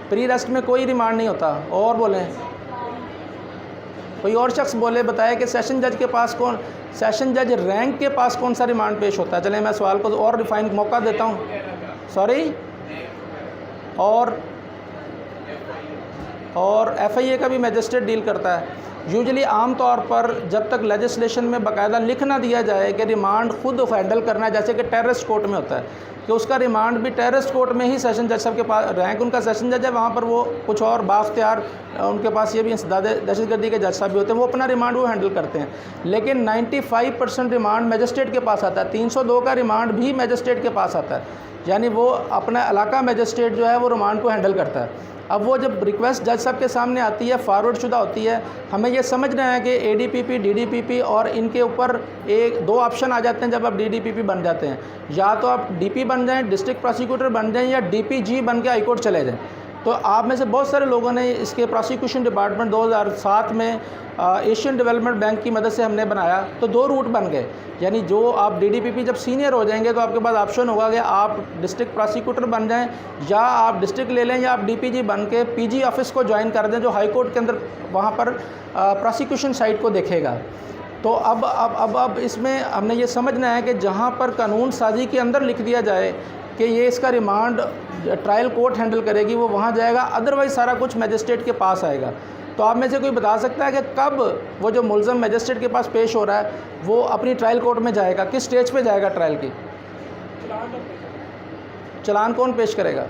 प्री अरेस्ट में कोई रिमांड नहीं होता। और बोलें, कोई और शख्स बोले, बताए कि सेशन जज के पास सेशन जज रैंक के पास कौन सा रिमांड पेश होता है? चलें मैं सवाल को और रिफाइन मौका देता हूँ। सॉरी, और FIA का भी मैजिस्ट्रेट डील करता है। यूजुअली आम तौर पर जब तक लेजिस्लेशन में बाकायदा लिख ना दिया जाए कि रिमांड खुद हैंडल करना है, जैसे कि टेररिस्ट कोर्ट में होता है, कि उसका रिमांड भी टेररिस्ट कोर्ट में ही सेशन जज साहब के पास, रैंक उनका सेशन जज है, वहाँ पर वो कुछ और बाख्तियार उनके पास ये भी दहशतगर्दी के जज साहब भी होते हैं, वो अपना रिमांड वो हैंडल करते हैं। लेकिन 95% रिमांड मैजिस्ट्रेट के पास आता है, 302 का रिमांड भी मैजिस्ट्रेट के पास आता है, यानी वो अपना इलाका मैजिस्ट्रेट जो है वो रिमांड को हैंडल करता है। अब वो जब रिक्वेस्ट जज साहब के सामने आती है, फॉरवर्ड शुदा होती है, हमें ये समझना है कि ADPP, DDPP और इनके ऊपर दो ऑप्शन आ जाते हैं जब आप DDPP बन जाते हैं, या तो आप DP बन जाएं, डिस्ट्रिक्ट प्रोसिक्यूटर बन जाएं, या DPG बन के हाई कोर्ट चले जाएं। तो आप में से बहुत सारे लोगों ने इसके प्रोसिक्यूशन डिपार्टमेंट 2007 में एशियन डेवलपमेंट बैंक की मदद से हमने बनाया, तो 2 रूट बन गए। यानी जो आप DDPP जब सीनियर हो जाएंगे तो आपके पास ऑप्शन होगा कि आप डिस्ट्रिक्ट प्रोसिक्यूटर बन जाएं, या आप डिस्ट्रिक्ट ले लें, या आप DPG बन के PG ऑफिस को ज्वाइन कर दें, जो हाई कोर्ट के अंदर वहाँ पर प्रोसिक्यूशन साइड को देखेगा। तो अब इसमें हमने ये समझना है कि जहाँ पर कानून साजी के अंदर लिख दिया जाए कि ये इसका रिमांड ट्रायल कोर्ट हैंडल करेगी, वो वहाँ जाएगा, अदरवाइज़ सारा कुछ मैजिस्ट्रेट के पास आएगा। तो आप में से कोई बता सकता है कि कब वो जो मुलज़म मैजिस्ट्रेट के पास पेश हो रहा है वो अपनी ट्रायल कोर्ट में जाएगा, किस स्टेज पे जाएगा ट्रायल की? चलान कौन पेश करेगा?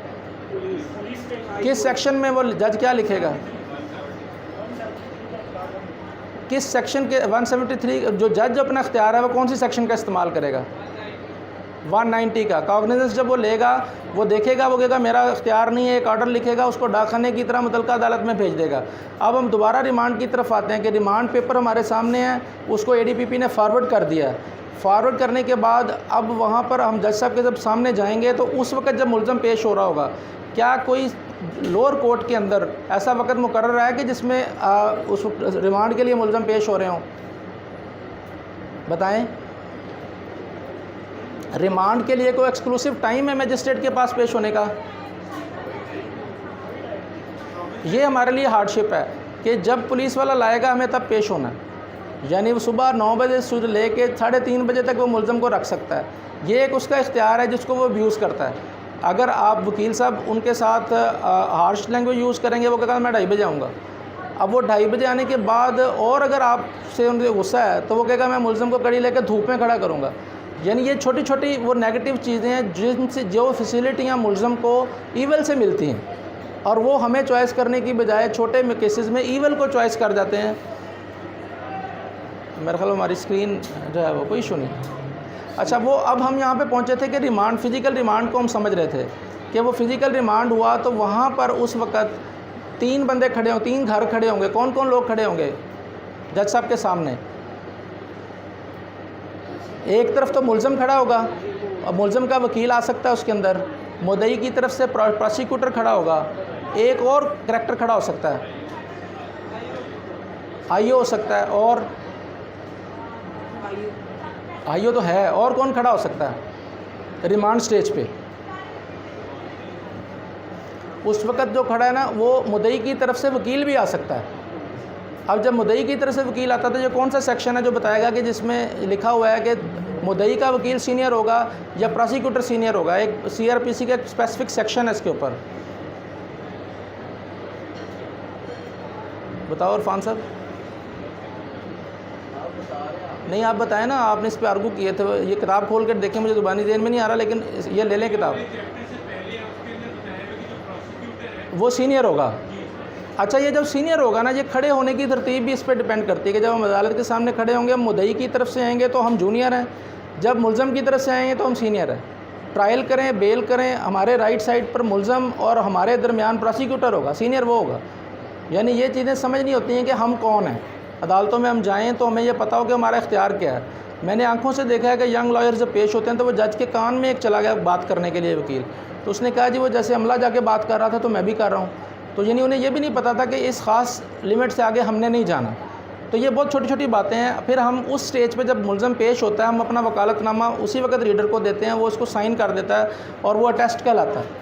किस सेक्शन में वो जज क्या लिखेगा? किस सेक्शन के 173 जो जज अपना इख्तियार है वो कौन सी सेक्शन का इस्तेमाल करेगा? 190 का कॉग्निजेंस जब वो लेगा, वो देखेगा, वो कहेगा मेरा इख्तियार नहीं है, एक ऑर्डर लिखेगा, उसको डाकखाने की तरह मुतल्लिका अदालत में भेज देगा। अब हम दोबारा रिमांड की तरफ आते हैं कि रिमांड पेपर हमारे सामने है, उसको ADPP ने फॉरवर्ड कर दिया है। फॉरवर्ड करने के बाद अब वहाँ पर हम जज साहब के जब सामने जाएंगे तो उस वक्त जब मुलज़म पेश हो रहा होगा, क्या कोई लोअर कोर्ट के अंदर ऐसा वक्त मुकर्रर है कि जिसमें उस रिमांड के लिए मुलज़म पेश हो रहे हों? बताएं। रिमांड के लिए कोई एक्सक्लूसिव टाइम है मैजिस्ट्रेट के पास पेश होने का? ये हमारे लिए हार्डशिप है कि जब पुलिस वाला लाएगा हमें तब पेश होना है। यानी वो सुबह 9 बजे से लेके 3:30 बजे तक वो मुलज़म को रख सकता है। ये एक उसका इख्तियार है जिसको वो अब्यूज़ करता है। अगर आप वकील साहब उनके साथ हार्श लैंग्वेज यूज़ करेंगे, वो कहेगा मैं 2:30 बजे आऊँगा। अब वो 2:30 बजे आने के बाद और अगर आपसे उनके गुस्सा है तो वो कहेगा मैं मुलज़म को कड़ी लेकर धूप में खड़ा करूँगा। यानी ये छोटी छोटी वो नेगेटिव चीज़ें हैं जिनसे जो फैसिलिटियाँ मुलज़म को ईवल से मिलती हैं, और वो हमें चॉइस करने की बजाय छोटे केसेस में ईवल को चॉइस कर जाते हैं। मेरे ख्याल हमारी स्क्रीन जो है वो कोई इशू नहीं। अच्छा, वो अब हम यहाँ पे पहुँचे थे कि रिमांड, फ़िज़िकल रिमांड को हम समझ रहे थे कि वो फ़िज़िकल रिमांड हुआ तो वहाँ पर उस वक़्त 3 बंदे खड़े हों, 3 घर खड़े होंगे। कौन कौन लोग खड़े होंगे जज साहब के सामने? एक तरफ तो मुलज़म खड़ा होगा, और मुलज़म का वकील आ सकता है उसके अंदर, मुद्दई की तरफ से प्रोसिक्यूटर खड़ा होगा, एक और करैक्टर खड़ा हो सकता है, IO हो सकता है, और IO तो है, और कौन खड़ा हो सकता है रिमांड स्टेज पे? उस वक़्त जो खड़ा है ना, वो मुद्दई की तरफ से वकील भी आ सकता है। अब जब मुद्दई की तरफ से वकील आता है तो ये कौन सा सेक्शन है जो बताएगा कि जिसमें लिखा हुआ है कि मुद्दई का वकील सीनियर होगा या प्रोसिक्यूटर सीनियर होगा? एक CRPC का एक स्पेसिफिक सेक्शन है इसके ऊपर। बताओ इरफान साहब। नहीं, आप बताएं ना, आपने इस पर आर्गू किए थे। ये किताब खोल कर देखें, मुझे ज़ुबानी ज़हन में नहीं आ रहा, लेकिन ये ले लें किताब। वो सीनियर होगा। अच्छा, ये जब सीनियर होगा ना, ये खड़े होने की तरतीब भी इस पर डिपेंड करती है कि जब हम अदालत के सामने खड़े होंगे, हम मुद्दई की तरफ से आएंगे तो हम जूनियर हैं, जब मुलज़म की तरफ से आएंगे तो हम सीनियर हैं। ट्रायल करें, बेल करें, हमारे राइट साइड पर मुलज़म और हमारे दरमियान प्रोसिक्यूटर होगा, सीनियर वो होगा। यानी ये चीज़ें समझ नहीं होती हैं कि हम कौन हैं। अदालतों में हम जाएँ तो हमें ये पता हो कि हमारा इख्तियार क्या है। मैंने आंखों से देखा है कि यंग लॉयर जब पेश होते हैं तो वो जज के कान में एक चला गया बात करने के लिए वकील, तो उसने कहा जी वो जैसे अमला जाके बात कर रहा था तो मैं भी कर रहा हूँ। तो यानी उन्हें ये भी नहीं पता था कि इस ख़ास लिमिट से आगे हमने नहीं जाना। तो ये बहुत छोटी छोटी बातें हैं। फिर हम उस स्टेज पे जब मुलज़म पेश होता है, हम अपना वकालतनामा उसी वक्त रीडर को देते हैं, वो उसको साइन कर देता है और वो अटेस्ट कहलाता है।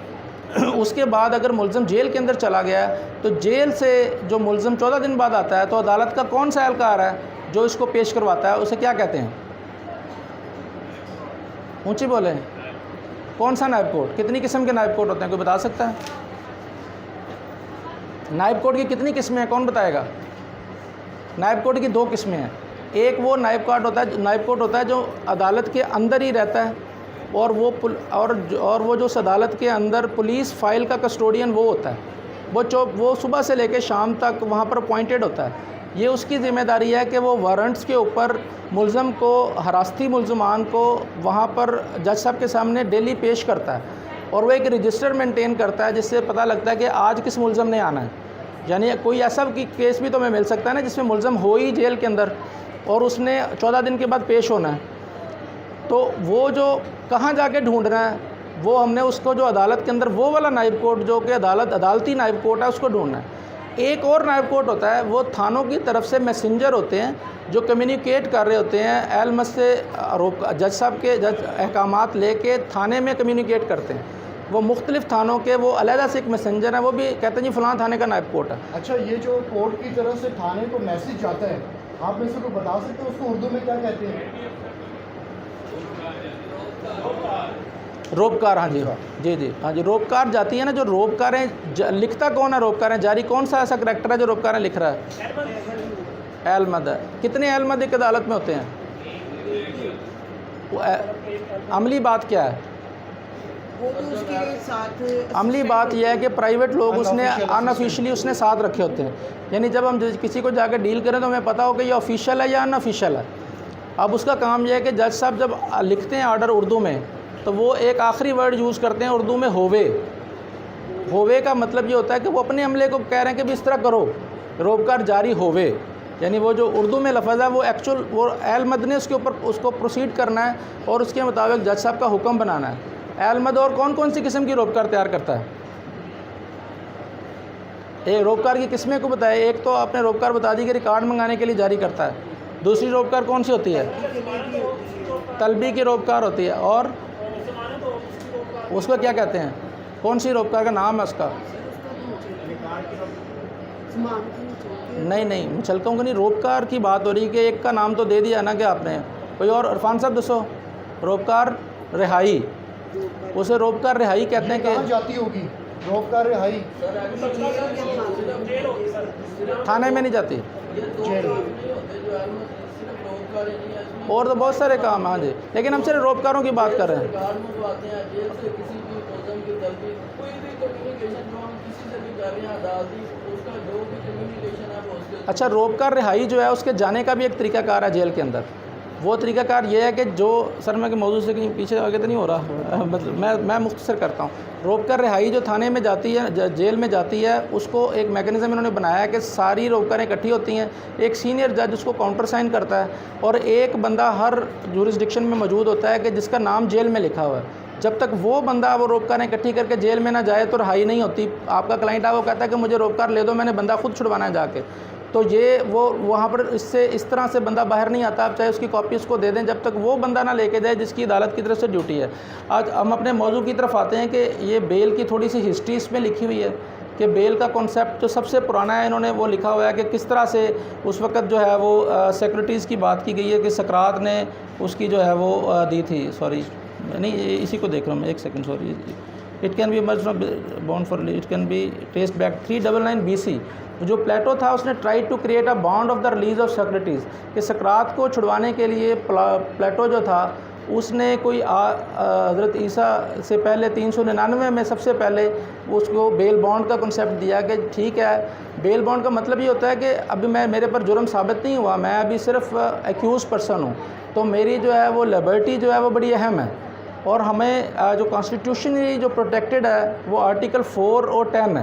उसके बाद अगर मुलज़म जेल के अंदर चला गया है तो जेल से जो मुलज़म 14 दिन बाद आता है तो अदालत का कौन सा एहलकार है जो इसको पेश करवाता है, उसे क्या कहते हैं? ऊँची बोले, कौन सा नायब कोर्ट? कितनी किस्म के नायब कोर्ट होते हैं, कोई बता सकता है? नायब कोर्ट की कितनी किस्में हैं, कौन बताएगा? नायब कोर्ट की 2 किस्में हैं। एक वो नायब कोर्ट होता है जो अदालत के अंदर ही रहता है, और वो जो उस अदालत के अंदर पुलिस फाइल का कस्टोडियन वो होता है, वो सुबह से लेकर शाम तक वहाँ पर अपॉइंटेड होता है। ये उसकी ज़िम्मेदारी है कि वो वारंट्स के ऊपर मुल्ज़म को, हरासती मुल्ज़मान को वहाँ पर जज साहब के सामने डेली पेश करता है, और वो एक रजिस्टर मेंटेन करता है जिससे पता लगता है कि आज किस मुल्ज़म ने आना है। यानी कोई ऐसा केस भी तो हमें मिल सकता है ना जिसमें मुल्ज़म हो ही जेल के अंदर और उसने 14 दिन के बाद पेश होना है, तो वो जो कहाँ जाके ढूंढना है, वो हमने उसको जो अदालत के अंदर वो वाला नायब कोर्ट जो कि अदालती नायब कोर्ट है उसको ढूंढना है। एक और नायब कोर्ट होता है, वो थानों की तरफ से मैसेंजर होते हैं जो कम्युनिकेट कर रहे होते हैं एलमस से, जज साहब के अहकामात लेके थाने में कम्युनिकेट करते हैं। वो मुख्तलिफ़ थानों के वो अलहदा से एक मैसेंजर है, वो भी कहते हैं जी फ़लाँ थाने का नायब कोर्ट है। अच्छा, ये जो कोर्ट की तरफ से थाने को मैसेज जाता है, आप में से को बता सकते हो उसको उर्दू में क्या कहते हैं? रोबकार, हाँ जी हाँ जी, रोबकार जाती है ना। जो रोबकारें लिखता कौन है, रोबकारें जारी कौन सा ऐसा करैक्टर है जो रोबकारें लिख रहा है? एलमद है। कितने एलमद एक अदालत में होते हैं? अमली बात क्या है? वो तो उसके साथ अमली बात यह है कि प्राइवेट लोग उसने अनऑफिशियली उसने साथ रखे होते हैं। यानी जब हम किसी को जाकर डील करें तो हमें पता हो कि ये ऑफिशियल है या अनऑफिशियल है। अब उसका काम यह है कि जज साहब जब लिखते हैं ऑर्डर उर्दू में, तो वो एक आखिरी वर्ड यूज़ करते हैं उर्दू में, होवे। होवे का मतलब ये होता है कि वो अपने अमले को कह रहे हैं कि भी इस तरह करो, रोबकार जारी होवे। यानी वो जो उर्दू में लफ्ज़ है वो एक्चुअल वो एलमद ने उसके ऊपर उसको प्रोसीड करना है और उसके मुताबिक जज साहब का हुक्म बनाना है। एलमद और कौन कौन सी किस्म की रोबकार तैयार करता है? एक रोबकार की किस्में को बताए। एक तो आपने रोबकार बता दी कि रिकॉर्ड मंगाने के लिए जारी करता है। दूसरी रोबकार कौन सी होती है? तलबी की रोबकार होती है। और उसको क्या कहते हैं? कौन सी रोबकार का नाम है उसका? नहीं मुचलकों को नहीं, रोबकार की बात हो रही है कि एक का नाम तो दे दिया ना कि आपने। कोई और इरफान साहब दसो। रोबकार रिहाई, उसे रोबकार रिहाई कहते हैं। कि जाती होगी रोबकार रिहाई? थाने में नहीं जाती, जेल। और तो बहुत सारे काम हैं। हाँ जी, लेकिन हम सिर्फ रोबकारों की बात कर रहे हैं। अच्छा, रोबकार रिहाई जो है उसके जाने का भी एक तरीकाकार है जेल के अंदर। वो तरीकाकार ये है कि जो सर मैं के मौजूद से कहीं पीछे आगे तो नहीं हो रहा, मतलब मैं मुख्तसर करता हूँ। रोबकार रिहाई जो थाने में जाती है, जेल में जाती है, उसको एक मैकेनिज़्म इन्होंने बनाया है कि सारी रोबकारें इकट्ठी होती हैं, एक सीनियर जज उसको काउंटर साइन करता है और एक बंदा हर जुरिस्डिक्शन में मौजूद होता है कि जिसका नाम जेल में लिखा हुआ है। जब तक वो बंदा वो रोबकारें इकट्ठी करके जेल में ना जाए तो रिहाई नहीं होती। आपका क्लाइंट है वो कहता है कि मुझे रोबकार ले दो, मैंने बंदा खुद छुड़वाना है जाके, तो ये वो वहाँ पर इससे इस तरह से बंदा बाहर नहीं आता। आप चाहे उसकी कॉपी उसको दे दें, जब तक वो बंदा ना लेके जाए जिसकी अदालत की तरफ से ड्यूटी है। आज हम अपने मौजू की तरफ आते हैं कि ये बेल की थोड़ी सी हिस्ट्री इसमें लिखी हुई है कि बेल का कॉन्सेप्ट जो सबसे पुराना है, इन्होंने वो लिखा हुआ है कि किस तरह से उस वक़्त जो है वो सिक्योरिटीज़ की बात की गई है कि सकरात ने उसकी जो है वो दी थी। सॉरी नहीं, इसी को देख रहा हूँ मैं, एक second, sorry. It can be much bond for it can be traced back 399 BC। जो प्लेटो था उसने try to create a bond of the release of Socrates, कि सकरात को छुड़वाने के लिए प्लेटो जो था उसने कोई हज़रत ईसा से पहले 399 में सबसे पहले उसको बेल बॉन्ड का कॉन्सेप्ट दिया कि ठीक है, बेल बॉन्ड का मतलब ये होता है कि अभी मेरे पर जुर्म साबित नहीं हुआ, मैं अभी सिर्फ एक्यूज़ पर्सन हूँ, तो मेरी जो है वो लिबर्टी जो है वो बड़ी अहम है। और हमें जो कॉन्स्टिट्यूशनली जो प्रोटेक्टेड है वो आर्टिकल 4 और 10 है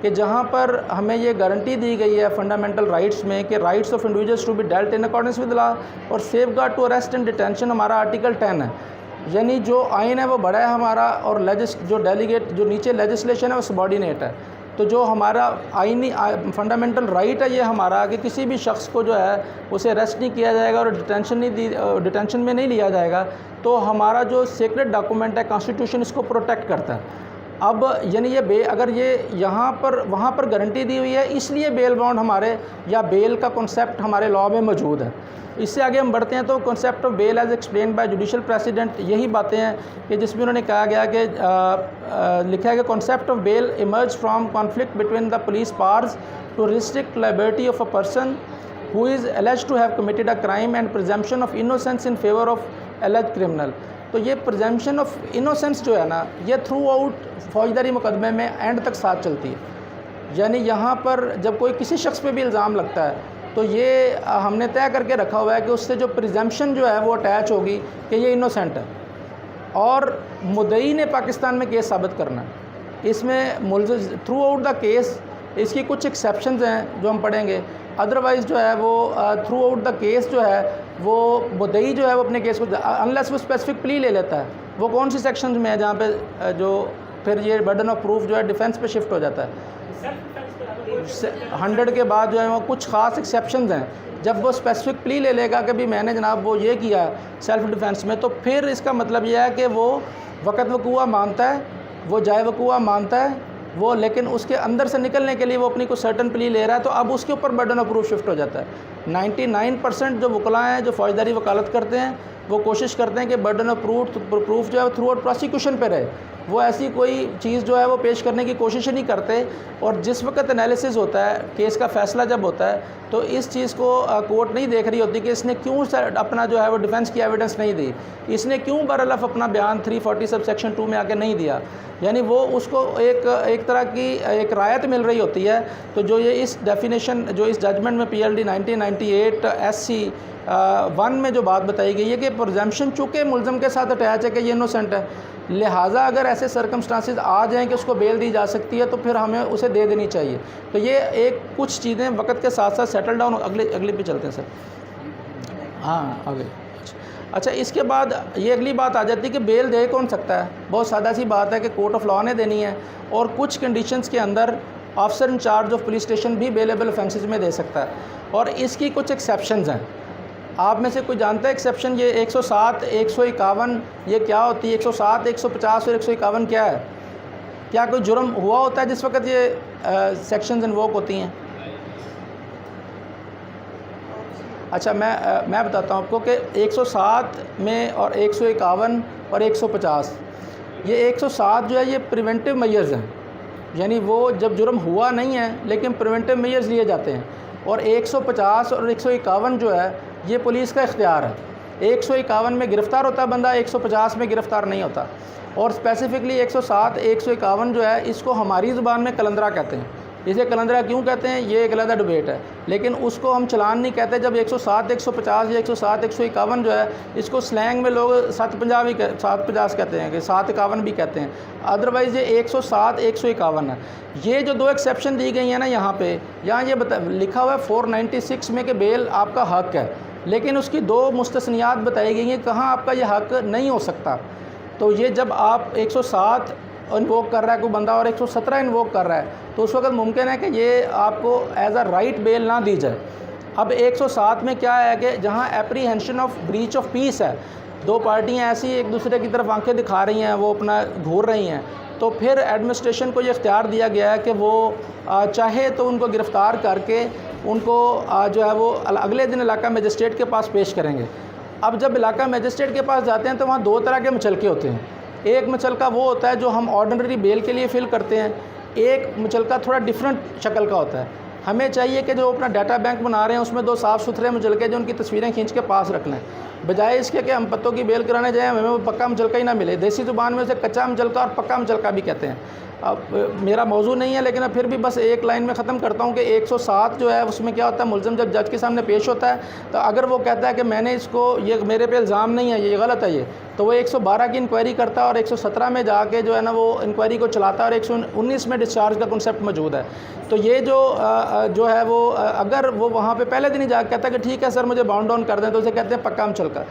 कि जहाँ पर हमें ये गारंटी दी गई है फंडामेंटल राइट्स में कि rights of individuals to be dealt in accordance with law, और safeguard to arrest and detention हमारा आर्टिकल 10 है। यानी जो आइन है वो बड़ा है हमारा, और जो डेलीगेट जो नीचे लेजिस्लेशन है वो सबॉर्डिनेट है। तो जो हमारा आइनी फंडामेंटल राइट है ये हमारा कि किसी भी शख्स को जो है उसे अरेस्ट नहीं किया जाएगा और डिटेंशन में नहीं लिया जाएगा। तो हमारा जो सीक्रेट डॉक्यूमेंट है कॉन्स्टिट्यूशन इसको प्रोटेक्ट करता है। अब यानी ये अगर ये यहाँ पर वहाँ पर गारंटी दी हुई है, इसलिए बेल बॉन्ड हमारे या बेल का कॉन्सेप्ट हमारे लॉ में मौजूद है। इससे आगे हम बढ़ते हैं तो concept of bail as explain by judicial president, यही बातें हैं कि जिसमें उन्होंने कहा गया कि लिखा है कि concept of bail emerge from conflict between the police powers to restrict liability of a person who is alleged to have committed a crime and presumption of innocence in favour of alleged criminal. तो ये presumption of innocence जो है ना, ये through out फौजदारी मुकदमे में and तक साथ चलती है। यानी यहाँ पर जब कोई किसी शख्स पे भी इल्ज़ाम लगता है तो ये हमने तय करके रखा हुआ है कि उससे जो प्रिजम्पशन जो है वो अटैच होगी कि ये इनोसेंट है, और मुद्दई ने पाकिस्तान में केस साबित करना है। इसमें मुल्ज़िम थ्रू आउट द केस, इसकी कुछ एक्सेप्शंस हैं जो हम पढ़ेंगे, अदरवाइज़ जो है वो थ्रू आउट द केस जो है वो मुद्दई जो है वो अपने केस को, अनलेस वो स्पेसिफिक प्ली ले लेता है, वो कौन सी सेक्शंस में है जहाँ पे जो फिर ये बर्डन ऑफ प्रूफ जो है डिफेंस पे शिफ्ट हो जाता है। 100 के बाद जो है वो कुछ ख़ास एक्सेप्शंस हैं। जब वो स्पेसिफिक प्ली ले लेगा कि भी मैंने जनाब वो ये किया सेल्फ़ डिफेंस में, तो फिर इसका मतलब यह है कि वो वक़्त वक़ूआ मानता है, वो जाए वक़ूआ मानता है वो, लेकिन उसके अंदर से निकलने के लिए वो अपनी को सर्टन प्ली ले रहा है, तो अब उसके ऊपर बर्डन ऑफ प्रूफ शिफ्ट हो जाता है। 99% जो वकला हैं जो फ़ौजदारी वकालत करते हैं वो कोशिश करते हैं कि बर्डन ऑफ प्रूफ जो है थ्रू आउट प्रोसिक्यूशन पे रहे, वो ऐसी कोई चीज़ जो है वो पेश करने की कोशिश ही नहीं करते। और जिस वक्त एनालिसिस होता है, केस का फ़ैसला जब होता है, तो इस चीज़ को कोर्ट नहीं देख रही होती कि इसने क्यों अपना जो है वो डिफेंस की एविडेंस नहीं दी, इसने क्यों बरअलफ़ अपना बयान 340 सब सेक्शन 2 में आके नहीं दिया, यानी वो उसको एक तरह की एक रायत मिल रही होती है। तो जो ये इस डेफिनेशन जो इस जजमेंट में PLD 1998 SC 1 में जो बात बताई गई है कि प्रिजम्पशन चूँकि मुल्ज़म के साथ अटैच है कि ये इनोसेंट है, लिहाजा अगर ऐसे सर्कमस्टांसिस आ जाएं कि उसको बेल दी जा सकती है तो फिर हमें उसे दे देनी चाहिए। तो ये एक कुछ चीज़ें वक्त के साथ साथ सेटल डाउन, अगले पे चलते हैं सर। हाँ आगे। अच्छा, इसके बाद ये अगली बात आ जाती है कि बेल दे कौन सकता है। बहुत सादा सी बात है कि कोर्ट ऑफ लॉ ने देनी है, और कुछ कंडीशंस के अंदर officer in charge of police station भी बेलेबल ऑफेंसेस में दे सकता है, और इसकी कुछ एक्सेप्शंस हैं। आप में से कोई जानता है एक्सेप्शन ये 107, 151 ये क्या होती है? 107, 150 और 151 क्या है? क्या कोई जुर्म हुआ होता है जिस वक्त ये सेक्शंस इन्वोक होती हैं? अच्छा, मैं बताता हूँ आपको कि 107 में और 151 और 150, ये 107 जो है ये प्रिवेंटिव मेजर्स हैं, यानी वो जब जुर्म हुआ नहीं है लेकिन प्रिवेंटिव मेजर्स लिए जाते हैं। और 150 और 151 जो है ये पुलिस का इख्तियार है। 151 में गिरफ़्तार होता है बंदा, 150 में गिरफ़्तार नहीं होता। और स्पेसिफ़िकली 107, 151 जो है इसको हमारी ज़ुबान में कलंदरा कहते हैं। इसे कलंदरा क्यों कहते हैं ये एक अलग डिबेट है, लेकिन उसको हम चलान नहीं कहते। जब 107, 150 या 107, 151 जो है इसको स्लैंग में लोग 750 कहते हैं कि 751 भी कहते हैं। अदरवाइज़ ये 107, 151 है। ये जो दो एक्सेप्शन दी गई हैं ना यहाँ पे, यहाँ ये लिखा हुआ है 496 में कि बेल आपका हक़ है, लेकिन उसकी दो मुस्तस्नियात बताई गई हैं कहाँ आपका ये हक़ नहीं हो सकता। तो ये जब आप 107 इन्वोक कर रहा है कोई बंदा और 117 इन्वोक कर रहा है, तो उस वक्त मुमकिन है कि ये आपको एज अ राइट बेल ना दी जाए। अब 107 में क्या है कि जहाँ apprehension of breach of peace है, दो पार्टियाँ ऐसी एक दूसरे की तरफ आंखें दिखा रही हैं, वो अपना घूर रही हैं, तो फिर एडमिनिस्ट्रेशन को ये इख्तियार दिया गया है कि वो चाहे तो उनको गिरफ़्तार करके उनको जो है वो अगले दिन इलाका मजिस्ट्रेट के पास पेश करेंगे। अब जब इलाका मजिस्ट्रेट के पास जाते हैं तो वहाँ दो तरह के मुचलके होते हैं। एक मुचलका वो होता है जो हम ऑर्डिनरी बेल के लिए फ़िल करते हैं, एक मुचलका थोड़ा डिफरेंट शक्ल का होता है। हमें चाहिए कि जो अपना डाटा बैंक बना रहे हैं उसमें दो साफ़ सुथरे मुचलके जो उनकी तस्वीरें खींच के पास रख लें, बजाय इसके कि हम पत्तों की बेल कराने जाएँ हमें वो पक्का मुचलका ही ना मिले। देसी ज़ुबान में उसे कच्चा मुचलका और पक्का मुचलका भी कहते हैं। अब मेरा मौजू नहीं है, लेकिन अब फिर भी बस एक लाइन में ख़त्म करता हूँ कि 107 जो है उसमें क्या होता है, मुल्ज़िम जब जज के सामने पेश होता है तो अगर वो कहता है कि मैंने इसको, ये मेरे पे इल्ज़ाम नहीं है, ये गलत है, ये तो वो 112 की इंक्वायरी करता है और 117 में जाके जो है ना वो इंक्वायरी को चलाता है, और 119 में डिस्चार्ज का कॉन्सेप्ट मौजूद है। तो ये जो है वो अगर वो वहाँ पे पहले दिन ही जाकर कहता है कि ठीक है सर मुझे बाउंड डाउन कर दें, तो उसे कहते हैं पक्का मुचलका।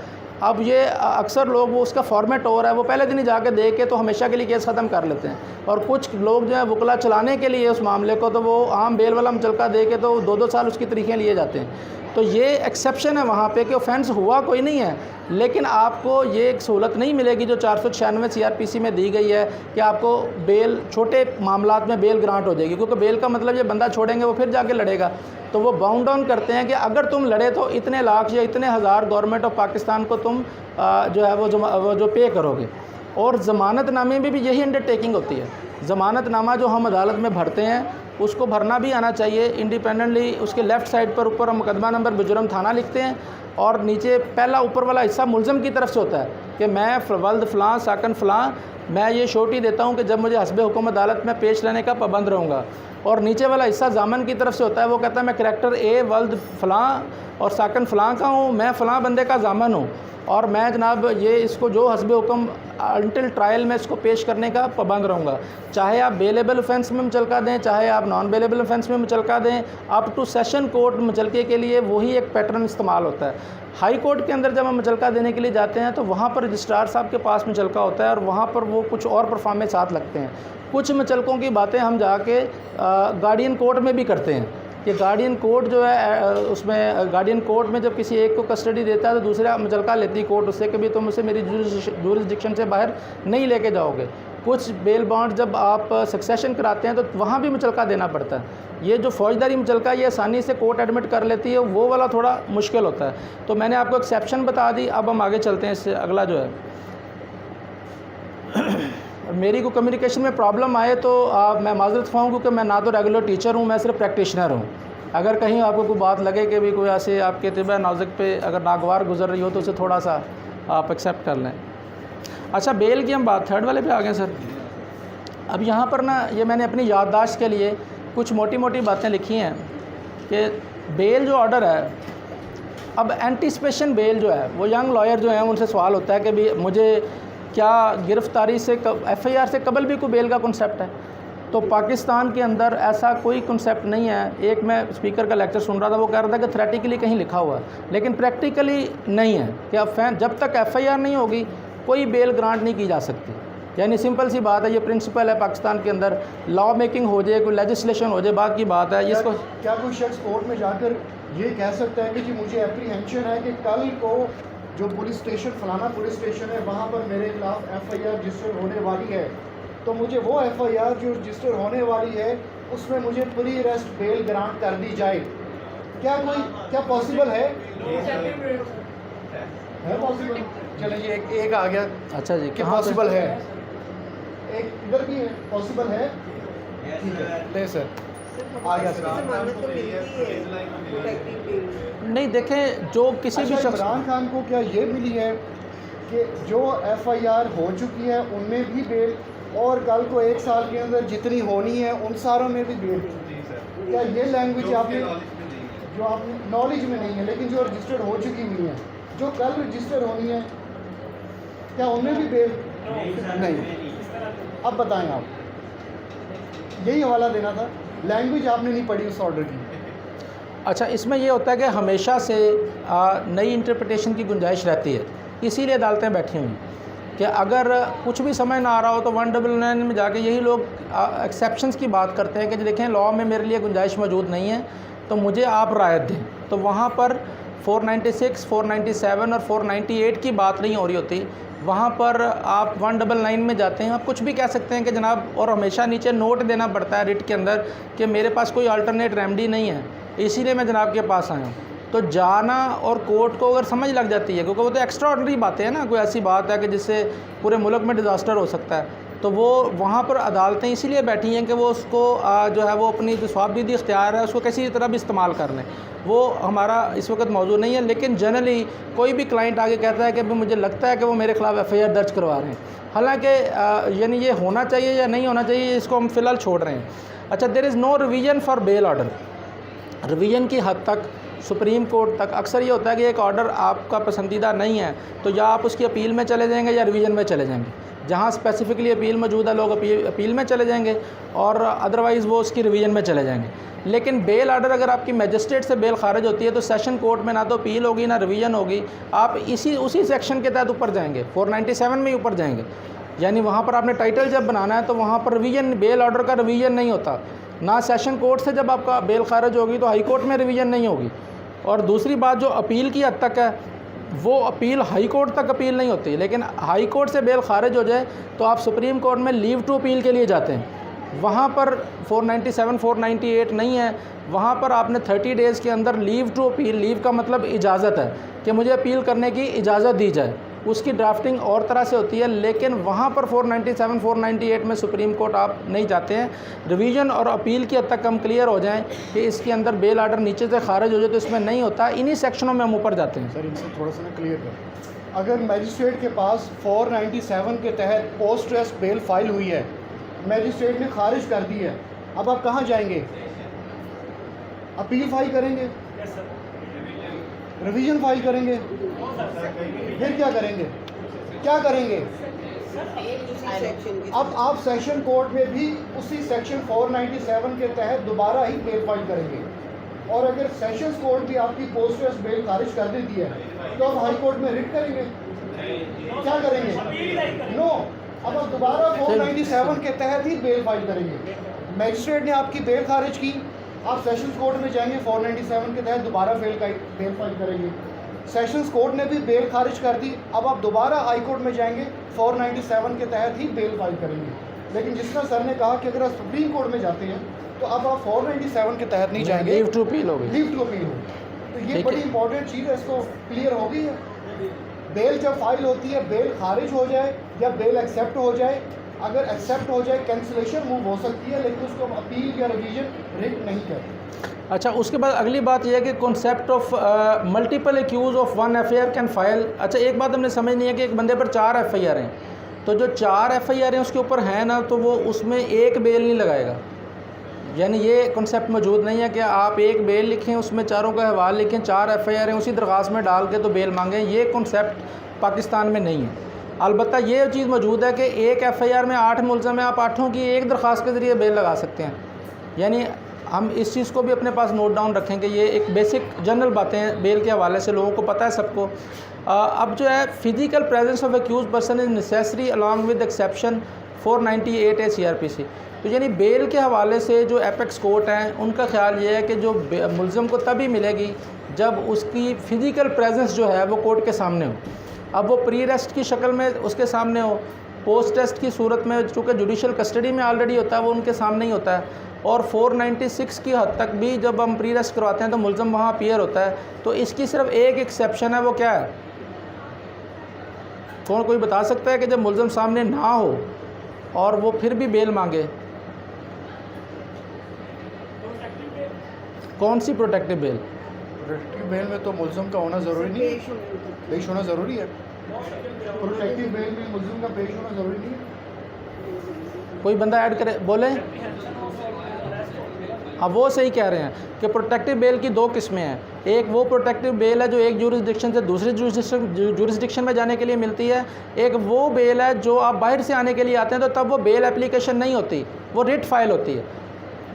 अब ये अक्सर लोग वो उसका फॉर्मेट हो रहा है वो पहले दिन ही जाके देख के तो हमेशा के लिए केस ख़त्म कर लेते हैं, और कुछ लोग जो है वकला चलाने के लिए उस मामले को तो वो आम बेल वाला मुचलका दे के तो 2-2 साल उसकी तरीक़ें लिए जाते हैं। तो ये एक्सेप्शन है वहाँ पे कि ऑफेंस हुआ कोई नहीं है, लेकिन आपको ये एक सहूलत नहीं मिलेगी जो 496 CRPC में दी गई है कि आपको बेल छोटे मामलात में बेल ग्रांट हो जाएगी, क्योंकि बेल का मतलब ये बंदा छोड़ेंगे वो फिर जाके लड़ेगा। तो वो बाउंड डाउन करते हैं कि अगर तुम लड़े तो इतने लाख या इतने हज़ार गवर्नमेंट ऑफ पाकिस्तान को तुम जो है वो जो पे करोगे। और ज़मानतनामे में भी यही अंडरटेकिंग होती है। ज़मानतनामा जो हम अदालत में भरते हैं उसको भरना भी आना चाहिए इंडिपेंडेंटली। उसके लेफ़्ट साइड पर ऊपर हम मुकदमा नंबर बुजुर्म थाना लिखते हैं, और नीचे पहला ऊपर वाला हिस्सा मुल्ज़म की तरफ से होता है कि मैं वल्द फ़लाँ साकन फ़लाँ मैं ये श्योरिटी देता हूँ कि जब मुझे हस्बे हुक्म अदालत में पेश रहने का पाबंद रहूँगा। और नीचे वाला हिस्सा ज़ामन की तरफ से होता है, वो कहता है मैं करैक्टर ए वल्द फ़लाँ और साकन फ़लाँ का हूँ, मैं फ़लाँ बंदे का ज़ामन हूँ और मैं जनाब ये इसको जो हस्बे हुक्म अनटिल ट्रायल में इसको पेश करने का पाबंद रहूँगा। चाहे आप बेलेबल ऑफेंस में मुचलका दें, चाहे आप नॉन बेलेबल ऑफेंस में मुचलका दें, अप टू सेशन कोर्ट मुचलके के लिए वही एक पैटर्न इस्तेमाल होता है। हाई कोर्ट के अंदर जब हम मुचलका देने के लिए जाते हैं तो वहाँ पर रजिस्ट्रार साहब के पास मुचलका होता है और वहाँ पर वो कुछ और परफॉर्मेंस साथ लगते हैं। कुछ मुचलकों की बातें हम जाके गार्डियन कोर्ट में भी करते हैं कि गार्डियन कोर्ट जो है उसमें गार्डियन कोर्ट में जब किसी एक को कस्टडी देता है तो दूसरा मुचलका लेती कोर्ट उससे कि भी तुम उसे मेरी जूरिसडिक्शन से बाहर नहीं लेके जाओगे। कुछ बेल बॉन्ड जब आप सक्सेशन कराते हैं तो वहाँ भी मुचलका देना पड़ता है। ये जो फौजदारी मुचलका ये आसानी से कोर्ट एडमिट कर लेती है, वो वाला थोड़ा मुश्किल होता है। तो मैंने आपको एक्सेप्शन बता दी, अब हम आगे चलते हैं। इससे अगला जो है मेरी को कम्युनिकेशन में प्रॉब्लम आए तो मैं माजरत ख्वाह हूँ क्योंकि मैं ना तो रेगुलर टीचर हूँ, मैं सिर्फ प्रैक्टिशनर हूँ। अगर कहीं आपको कोई बात लगे कि भी कोई ऐसे आपके तिबा नाजुक पे अगर नागवार गुजर रही हो तो उसे थोड़ा सा आप एक्सेप्ट कर लें। अच्छा, बेल की हम बात थर्ड वाले पे आ गए सर। अब यहाँ पर ना ये मैंने अपनी याददाश्त के लिए कुछ मोटी मोटी बातें लिखी हैं कि बेल जो ऑर्डर है, अब एंटीसिपेशन बेल जो है वो यंग लॉयर जो है उनसे सवाल होता है कि भी मुझे क्या गिरफ़्तारी से FIR से कबल भी कोई बेल का कॉन्सेप्ट है? तो पाकिस्तान के अंदर ऐसा कोई कॉन्सेप्ट नहीं है। एक मैं स्पीकर का लेक्चर सुन रहा था, वो कह रहा था कि थ्रेटिकली कहीं लिखा हुआ है, लेकिन प्रैक्टिकली नहीं है कि अब जब तक FIR नहीं होगी कोई बेल ग्रांट नहीं की जा सकती। यानी सिंपल सी बात है, ये प्रिंसिपल है पाकिस्तान के अंदर, लॉ मेकिंग हो जाए, कोई लेजिस्लेशन हो जाए, बात की बात है। इसको क्या कोई शख्स कोर्ट में जाकर ये कह सकता है कि जी मुझे एप्रीहेंशन है कि कल को जो पुलिस स्टेशन फलाना पुलिस स्टेशन है वहाँ पर मेरे खिलाफ FIR रजिस्टर होने वाली है, तो मुझे वो FIR जो रजिस्टर होने वाली है उसमें मुझे प्री अरेस्ट बेल ग्रांट कर दी जाए? क्या पॉसिबल है पॉसिबल? चलिए जी एक आ गया। अच्छा जी, क्या पॉसिबल है? एक इधर भी है, पॉसिबल है, ठीक है ले सर आ गया सर। जमानत तो मिलती है प्रोटेक्टिव बेल। नहीं देखें, जो किसी भी शख्स इमरान खान को क्या ये मिली है कि जो FIR हो चुकी है उनमें भी बेल और कल को 1 साल के अंदर जितनी होनी है उन सारों में भी बेल? क्या ये लैंग्वेज आपने जो आपने नॉलेज में नहीं है लेकिन जो रजिस्टर्ड हो चुकी हुई है, जो कल रजिस्टर होनी है, क्या उनमें भी बेल नहीं? अब बताएं आप, यही हवाला देना था, लैंग्वेज आपने नहीं पढ़ी उस ऑर्डर की। अच्छा, इसमें ये होता है कि हमेशा से नई इंटरप्रिटेशन की गुंजाइश रहती है, इसीलिए अदालतें बैठी हुई कि अगर कुछ भी समझ ना आ रहा हो तो 199 में जाके यही लोग एक्सेप्शंस की बात करते हैं कि देखें लॉ में मेरे लिए गुंजाइश मौजूद नहीं है तो मुझे आप रायत दें। तो वहाँ पर 496, 497 और 498 की बात नहीं हो रही होती, वहाँ पर आप 199 में जाते हैं, आप कुछ भी कह सकते हैं कि जनाब, और हमेशा नीचे नोट देना पड़ता है रिट के अंदर कि मेरे पास कोई अल्टरनेट रेमेडी नहीं है, इसीलिए मैं जनाब के पास आया हूँ। तो जाना और कोर्ट को अगर समझ लग जाती है, क्योंकि वो तो एक्स्ट्रा ऑर्डनरी बातें हैं ना, कोई ऐसी बात है कि जिससे पूरे मुल्क में डिज़ास्टर हो सकता है, तो वो वहाँ पर अदालतें इसीलिए बैठी हैं कि वो उसको जो है वो अपनी जो स्वाबदीदी इख्तियार है उसको किसी तरह भी इस्तेमाल कर लें। वो हमारा इस वक्त मौजूद नहीं है, लेकिन जनरली कोई भी क्लाइंट आगे कहता है कि मुझे लगता है कि वो मेरे ख़िलाफ़ FIR दर्ज करवा रहे हैं, हालांकि यानी ये होना चाहिए या नहीं होना चाहिए इसको हम फ़िलहाल छोड़ रहे हैं। अच्छा, there is no revision for bail order. Revision की हद तक सुप्रीम कोर्ट तक अक्सर ये होता है कि एक ऑर्डर आपका पसंदीदा नहीं है तो या आप उसकी अपील में चले जाएंगे या रिवीजन में चले जाएंगे। जहाँ स्पेसिफिकली अपील मौजूद है लोग अपील में चले जाएंगे और अदरवाइज़ वो उसकी रिवीजन में चले जाएंगे। लेकिन बेल ऑर्डर अगर आपकी मैजिस्ट्रेट से बेल खारिज होती है तो सेशन कोर्ट में ना तो अपील होगी ना रिवीजन होगी, आप उसी सेक्शन के तहत ऊपर जाएंगे, 497 में ही ऊपर जाएंगे। यानी वहाँ पर आपने टाइटल जब बनाना है तो वहाँ पर रिवीजन, बेल ऑर्डर का रिवीजन नहीं होता ना। सेशन कोर्ट से जब आपका बेल खारिज होगी तो हाई कोर्ट में रिवीजन नहीं होगी। और दूसरी बात, जो अपील की हद तक है वो अपील हाई कोर्ट तक अपील नहीं होती, लेकिन हाई कोर्ट से बेल खारिज हो जाए तो आप सुप्रीम कोर्ट में लीव टू अपील के लिए जाते हैं। वहाँ पर 497, 498 नहीं है, वहाँ पर आपने 30 डेज़ के अंदर लीव टू अपील, लीव का मतलब इजाज़त है कि मुझे अपील करने की इजाज़त दी जाए, उसकी ड्राफ्टिंग और तरह से होती है, लेकिन वहाँ पर 497 498 में सुप्रीम कोर्ट आप नहीं जाते हैं। रिवीजन और अपील की हद तक हम क्लियर हो जाएं कि इसके अंदर बेल आर्डर नीचे से खारिज हो जाए तो इसमें नहीं होता, इन्हीं सेक्शनों में हम ऊपर जाते हैं। सर इनसे थोड़ा सा ना क्लियर कर, अगर मजिस्ट्रेट के पास 497 के तहत पोस्ट रेस्ट बेल फाइल हुई है, मजिस्ट्रेट ने खारिज कर दी है, अब आप कहाँ जाएंगे? अपील फाइल करेंगे, रिवीजन फाइल करेंगे, फिर क्या करेंगे? क्या करेंगे? अब आप सेशन कोर्ट में भी उसी सेक्शन 497 के तहत दोबारा ही बेल फाइल करेंगे, और अगर सेशंस कोर्ट भी आपकी पोस्ट रेस्ट बेल खारिज कर देती है तो आप हाई कोर्ट में रिट करेंगे, क्या करेंगे? नो, अब आप दोबारा 497 के तहत ही बेल फाइल करेंगे। मजिस्ट्रेट ने आपकी बेल खारिज की, आप सेशंस कोर्ट में जाएंगे, 497 के तहत दोबारा बेल फाइल करेंगे। सेशंस कोर्ट ने भी बेल खारिज कर दी, अब आप दोबारा हाई कोर्ट में जाएंगे, 497 के तहत ही बेल फाइल करेंगे। लेकिन जिस तरह सर ने कहा कि अगर आप सुप्रीम कोर्ट में जाते हैं तो अब आप 497 के तहत नहीं जाएंगे, लीव टू अपील होगी, लीव टू अपील होगी। तो ये बड़ी इंपॉर्टेंट चीज़ है, इसको क्लियर हो गई है। बेल जब फाइल होती है, बेल खारिज हो जाए या बेल एक्सेप्ट हो जाए, अगर एक्सेप्ट हो जाए कैंसिलेशन मूव हो सकती है, लेकिन उसको हम अपील या रिवीजन रिट नहीं करते। अच्छा, उसके बाद अगली बात यह है कि concept of multiple accuse of one FIR can file. अच्छा, एक बात हमने समझनी है कि एक बंदे पर 4 एफआईआर हैं, तो जो 4 एफआईआर हैं उसके ऊपर हैं ना, तो वो उसमें एक बेल नहीं लगाएगा। यानी ये कॉन्सेप्ट मौजूद नहीं है कि आप एक बेल लिखें, उसमें चारों का हवाल लिखें, 4 एफआईआर हैं उसी दरख्वास्त में डाल के तो बेल मांगें, ये कॉन्सेप्ट पाकिस्तान में नहीं है। अलबत्ता ये चीज़ मौजूद है कि एक एफआईआर में 8 मुलज़म हैं, आप 8 की एक दरख्वास्त के ज़रिए बेल लगा सकते हैं। यानी हम इस चीज़ को भी अपने पास नोट डाउन रखें कि ये एक बेसिक जनरल बातें हैं, बेल के हवाले से लोगों को पता है सबको। अब जो है physical presence of accuse person is necessary along with exception 498 CRPC। तो यानी बेल के हवाले से जो एपेक्स कोर्ट हैं उनका ख्याल ये है कि जो मुलज़म को तभी मिलेगी जब उसकी फ़िज़िकल प्रेजेंस जो है वो कोर्ट के सामने हो। अब वो प्री रेस्ट की शक्ल में उसके सामने हो, पोस्ट टेस्ट की सूरत में चूँकि जुडिशल कस्टडी में ऑलरेडी होता है वो उनके सामने ही होता है, और 496 की हद तक भी जब हम प्री रेस्ट करवाते हैं तो मुलज़म वहाँ अपीयर होता है। तो इसकी सिर्फ एक एक्सेप्शन है, वो क्या है? कौन कोई बता सकता है कि जब मुलज़म सामने ना हो और वो फिर भी बेल मांगे? कौन सी प्रोटेक्टिव बेल? प्रोटेक्टिव बेल में तो मुलज़म का होना ज़रूरी नहीं है, पेश होना ज़रूरी है। प्रोटेक्टिव बेल में मुलज़म का पेश होना ज़रूरी नहीं है। कोई बंदा ऐड करे, बोले। हाँ, वो सही कह रहे हैं कि प्रोटेक्टिव बेल की 2 किस्में हैं। एक वो प्रोटेक्टिव बेल है जो एक जुरिसडिक्शन से दूसरे जुरिसडिक्शन में जाने के लिए मिलती है। एक वो बेल है जो आप बाहर से आने के लिए आते हैं तो तब वो बेल एप्लीकेशन नहीं होती, वो रिट फाइल होती है।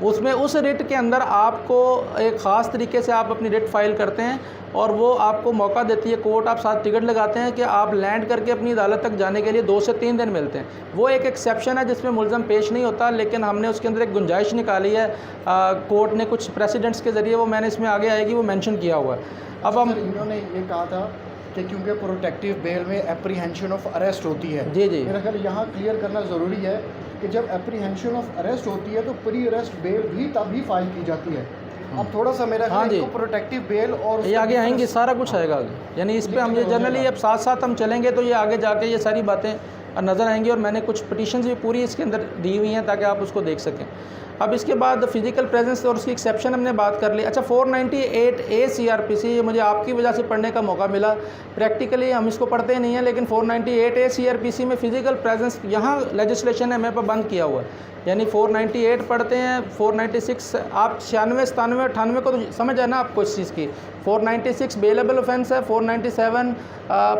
उसमें उस रिट के अंदर आपको एक ख़ास तरीके से आप अपनी रिट फाइल करते हैं और वो आपको मौका देती है, कोर्ट आप साथ टिकट लगाते हैं कि आप लैंड करके अपनी अदालत तक जाने के लिए 2 से 3 दिन मिलते हैं। वो एक एक्सेप्शन है जिसमें मुलज़म पेश नहीं होता, लेकिन हमने उसके अंदर एक गुंजाइश निकाली है। कोर्ट ने कुछ प्रेसिडेंट्स के ज़रिए, वो मैंने इसमें आगे आएगी, वो मेंशन किया हुआ है। अब हम इन्होंने ये कहा था कि क्योंकि प्रोटेक्टिव बेल में एप्रीहेंशन ऑफ अरेस्ट होती है, जी जी, मेरा ख्याल यहाँ क्लियर करना ज़रूरी है कि जब एप्रीहेंशन ऑफ अरेस्ट होती है तो प्री अरेस्ट बेल भी तभी फाइल की जाती है। अब थोड़ा सा मेरा हाँ जी, प्रोटेक्टिव बेल और ये आगे आएंगे, सारा कुछ आएगा आगे। यानी इस पे हम ये जनरली अब साथ साथ हम चलेंगे तो ये आगे जाके ये सारी बातें नज़र आएंगी, और मैंने कुछ पिटीशंस भी पूरी इसके अंदर दी हुई हैं ताकि आप उसको देख सकें। अब इसके बाद फिजिकल प्रेजेंस और उसकी एक्सेप्शन हमने बात कर ली। अच्छा, 498A CRPC, ये मुझे आपकी वजह से पढ़ने का मौका मिला। प्रैक्टिकली हम इसको पढ़ते नहीं हैं, लेकिन 498A CRPC में फ़िज़िकल प्रेजेंस यहाँ लेजिस्लेशन है, मैं पर बंद किया हुआ है। यानी 498 पढ़ते हैं, 496 आप 96, 97, 98 को तो समझ है ना आपको इस चीज़ की। 496 बेलेबल ऑफेंस है, 497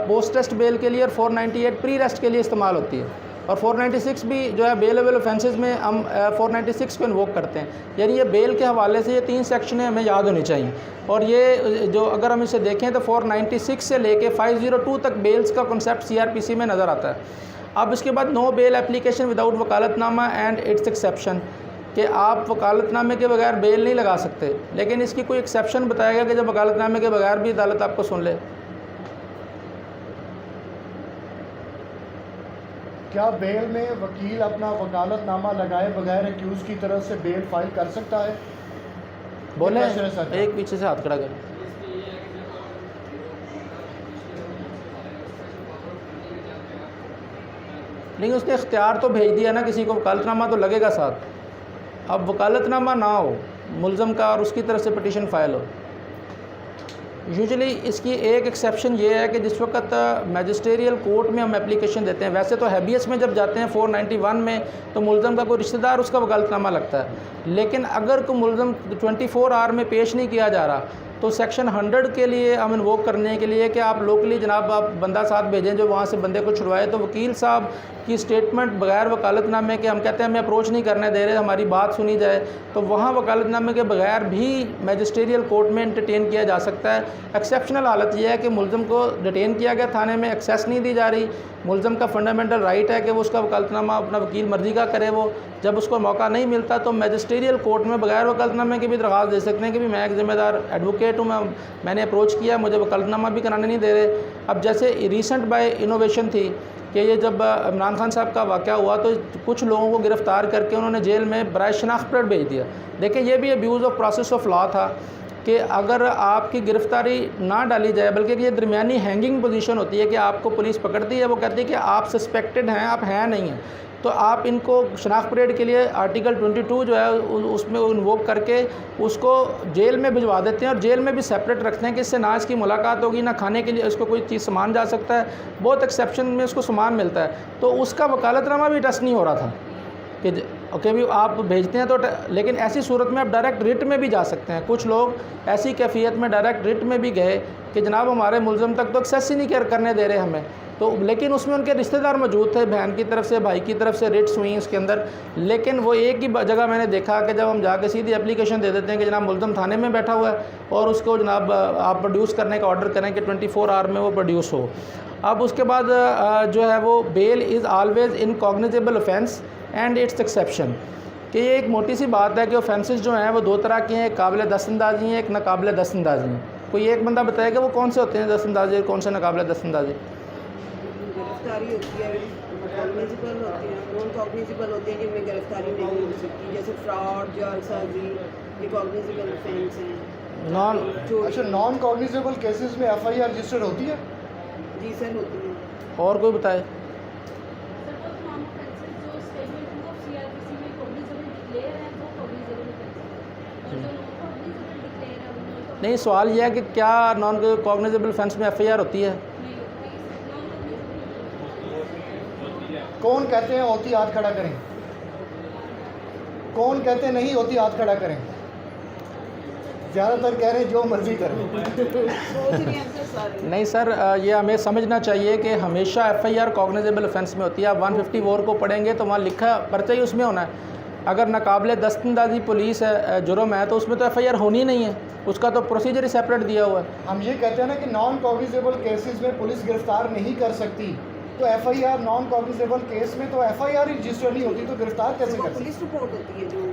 पोस्ट टेस्ट बेल के लिए, और 498 प्री रेस्ट के लिए इस्तेमाल होती है। और 496 भी जो है बेलेबल ऑफेंसेस में हम 496 को इन्वोक करते हैं। यानी ये बेल के हवाले से ये 3 सेक्शन हमें याद होनी चाहिए। और ये जो अगर हम इसे देखें तो 496 से लेके 502 तक बेल्स का कॉन्सेप्ट CRPC में नज़र आता है। अब इसके बाद नो बेल एप्लीकेशन विदाउट वकालतनामा एंड इट्स एक्सेप्शन, कि आप वकालतनामे के बगैर बेल नहीं लगा सकते, लेकिन इसकी कोई एक्सेप्शन बताएगा कि जब वकालतनामे के बगैर भी अदालत आपको सुन ले। क्या बेल में वकील अपना वकालतनामा लगाए बगैर एक्यूज की तरफ से बेल फाइल कर सकता है? बोले, ये कैसे है सर? एक पीछे से हाथ खड़ा कर। लेकिन उसने इख्तियार तो भेज दिया ना किसी को, वकालतनामा तो लगेगा साथ। अब वकालतनामा ना हो मुल्ज़म का और उसकी तरफ से पटिशन फ़ाइल हो। यूजुअली इसकी एक एक्सेप्शन ये है कि जिस वक्त मैजिस्ट्रियल कोर्ट में हम एप्लीकेशन देते हैं, वैसे तो हैबियस में जब जाते हैं 491 में तो मुल्ज़म का कोई रिश्तेदार उसका वकालतनामा लगता है, लेकिन अगर कोई मुल्ज़म 24 आवर में पेश नहीं किया जा रहा तो सेक्शन 100 के लिए हम इन्वोक करने के लिए कि आप लोकली जनाब आप बंदा साथ भेजें जो वहाँ से बंदे को छुड़वाए, तो वकील साहब की स्टेटमेंट बगैर वकालतनामे के, हम कहते हैं हमें अप्रोच नहीं करने दे रहे, हमारी बात सुनी जाए, तो वहाँ वकालतनामे के बगैर भी मैजिस्ट्रियल कोर्ट में इंटरटेन किया जा सकता है। एक्सेप्शनल हालत यह है कि मुल्ज़म को डिटेन किया गया, थाने में एक्सेस नहीं दी जा रही, मुल्ज़म का फंडामेंटल राइट है कि वो उसका वकालतनामा अपना वकील मर्ज़ी का करे, वो जब उसको मौका नहीं मिलता तो मैजिस्ट्रियल कोर्ट में बगैर वकालतनामे की भी दरख्वास्त दे सकते हैं कि भी मैं एक ज़िम्मेदार एडवोकेट हूँ, मैंने अप्रोच किया, मुझे वकालतनामा भी कराने नहीं दे रहे। अब जैसे रिसेंट बाय इनोवेशन थी कि ये जब इमरान खान साहब का वाक़या हुआ तो कुछ लोगों को गिरफ़्तार करके उन्होंने जेल में बराए शनाख्त परेड भेज दिया। देखिए ये भी abuse of process of law था कि अगर आपकी गिरफ़्तारी ना डाली जाए, बल्कि ये दरमियानी हैंगिंग पोजीशन होती है कि आपको पुलिस पकड़ती है, वो कहती है कि आप सस्पेक्टेड हैं, आप हैं नहीं हैं, तो आप इनको शनाख्त परेड के लिए आर्टिकल 22 जो है उसमें इन्वोक करके उसको जेल में भिजवा देते हैं और जेल में भी सेपरेट रखते हैं कि इससे ना इसकी मुलाकात होगी, ना खाने के लिए इसको कोई चीज़ सामान जा सकता है, बहुत एक्सेप्शन में उसको सामान मिलता है। तो उसका वकालतनामा भी टच नहीं हो रहा था कि ओके भी आप भेजते हैं तो, लेकिन ऐसी सूरत में आप डायरेक्ट रिट में भी जा सकते हैं। कुछ लोग ऐसी कैफियत में डायरेक्ट रिट में भी गए कि जनाब हमारे मुल्ज़म तक तो एक्सेस ही नहीं करने दे रहे हमें, तो लेकिन उसमें उनके रिश्तेदार मौजूद थे, बहन की तरफ से, भाई की तरफ से रिट्स हुई इसके अंदर। लेकिन वो एक ही जगह मैंने देखा कि जब हम जाके सीधी एप्लीकेशन दे देते हैं कि जनाब मुल्ज़म थाने में बैठा हुआ है और उसको जनाब आप प्रोड्यूस करने का ऑर्डर करें कि 24 आवर में वो प्रोड्यूस हो। अब उसके बाद जो है वो bail is always in cognizable offence and it's exception, कि ये एक मोटी सी बात है कि ऑफेंसेस जो हैं वो दो तरह के हैं, एक काबिल दस्तअंदाज़ी हैं, एक नाकाबिल दस्तअंदाज़ी हैं। कोई एक बंदा बताएगा वो कौन से होते हैं दस्तअंदाज़ी और कौन से नाकाबिल दस्तअंदाज़ी? गिरफ्तारी होती है, कॉग्निजेबल होती है, नॉन कॉग्निजेबल होती है जिनमें गिरफ्तारी नहीं हो सकती, जैसे फ्रॉड, जालसाजी, ये कॉग्निजेबल ऑफेंस हैं। नॉन अच्छा, नॉन कॉग्निजेबल केसेस में FIR रजिस्टर्ड होती है? जी सर होती है। और कोई बताए? नहीं, सवाल यह है कि क्या नॉन कॉग्निजेबल ऑफेंस में FIR होती है? कौन कहते हैं होती, हाथ खड़ा करें। कौन कहते हैं नहीं होती, हाथ खड़ा करें। ज़्यादातर कह रहे हैं जो मर्जी करें। नहीं सर, ये हमें समझना चाहिए कि हमेशा FIR कॉग्निजेबल ऑफेंस में होती है। आप 154 को पढ़ेंगे तो वहाँ लिखा पर्चा ही उसमें होना है। अगर नाकाबिल दस्तअंदाज़ी पुलिस है जुर्म है तो उसमें तो FIR होनी ही नहीं है, उसका तो प्रोसीजर ही सेपरेट दिया हुआ है। हम ये कहते हैं ना कि नॉन कॉग्निजेबल केसेस में पुलिस गिरफ्तार नहीं कर सकती, तो FIR नॉन कॉग्निजेबल केस में तो FIR ही रजिस्टर नहीं होती, तो गिरफ्तार कैसे कर सकती? पुलिस रिपोर्ट होती है जो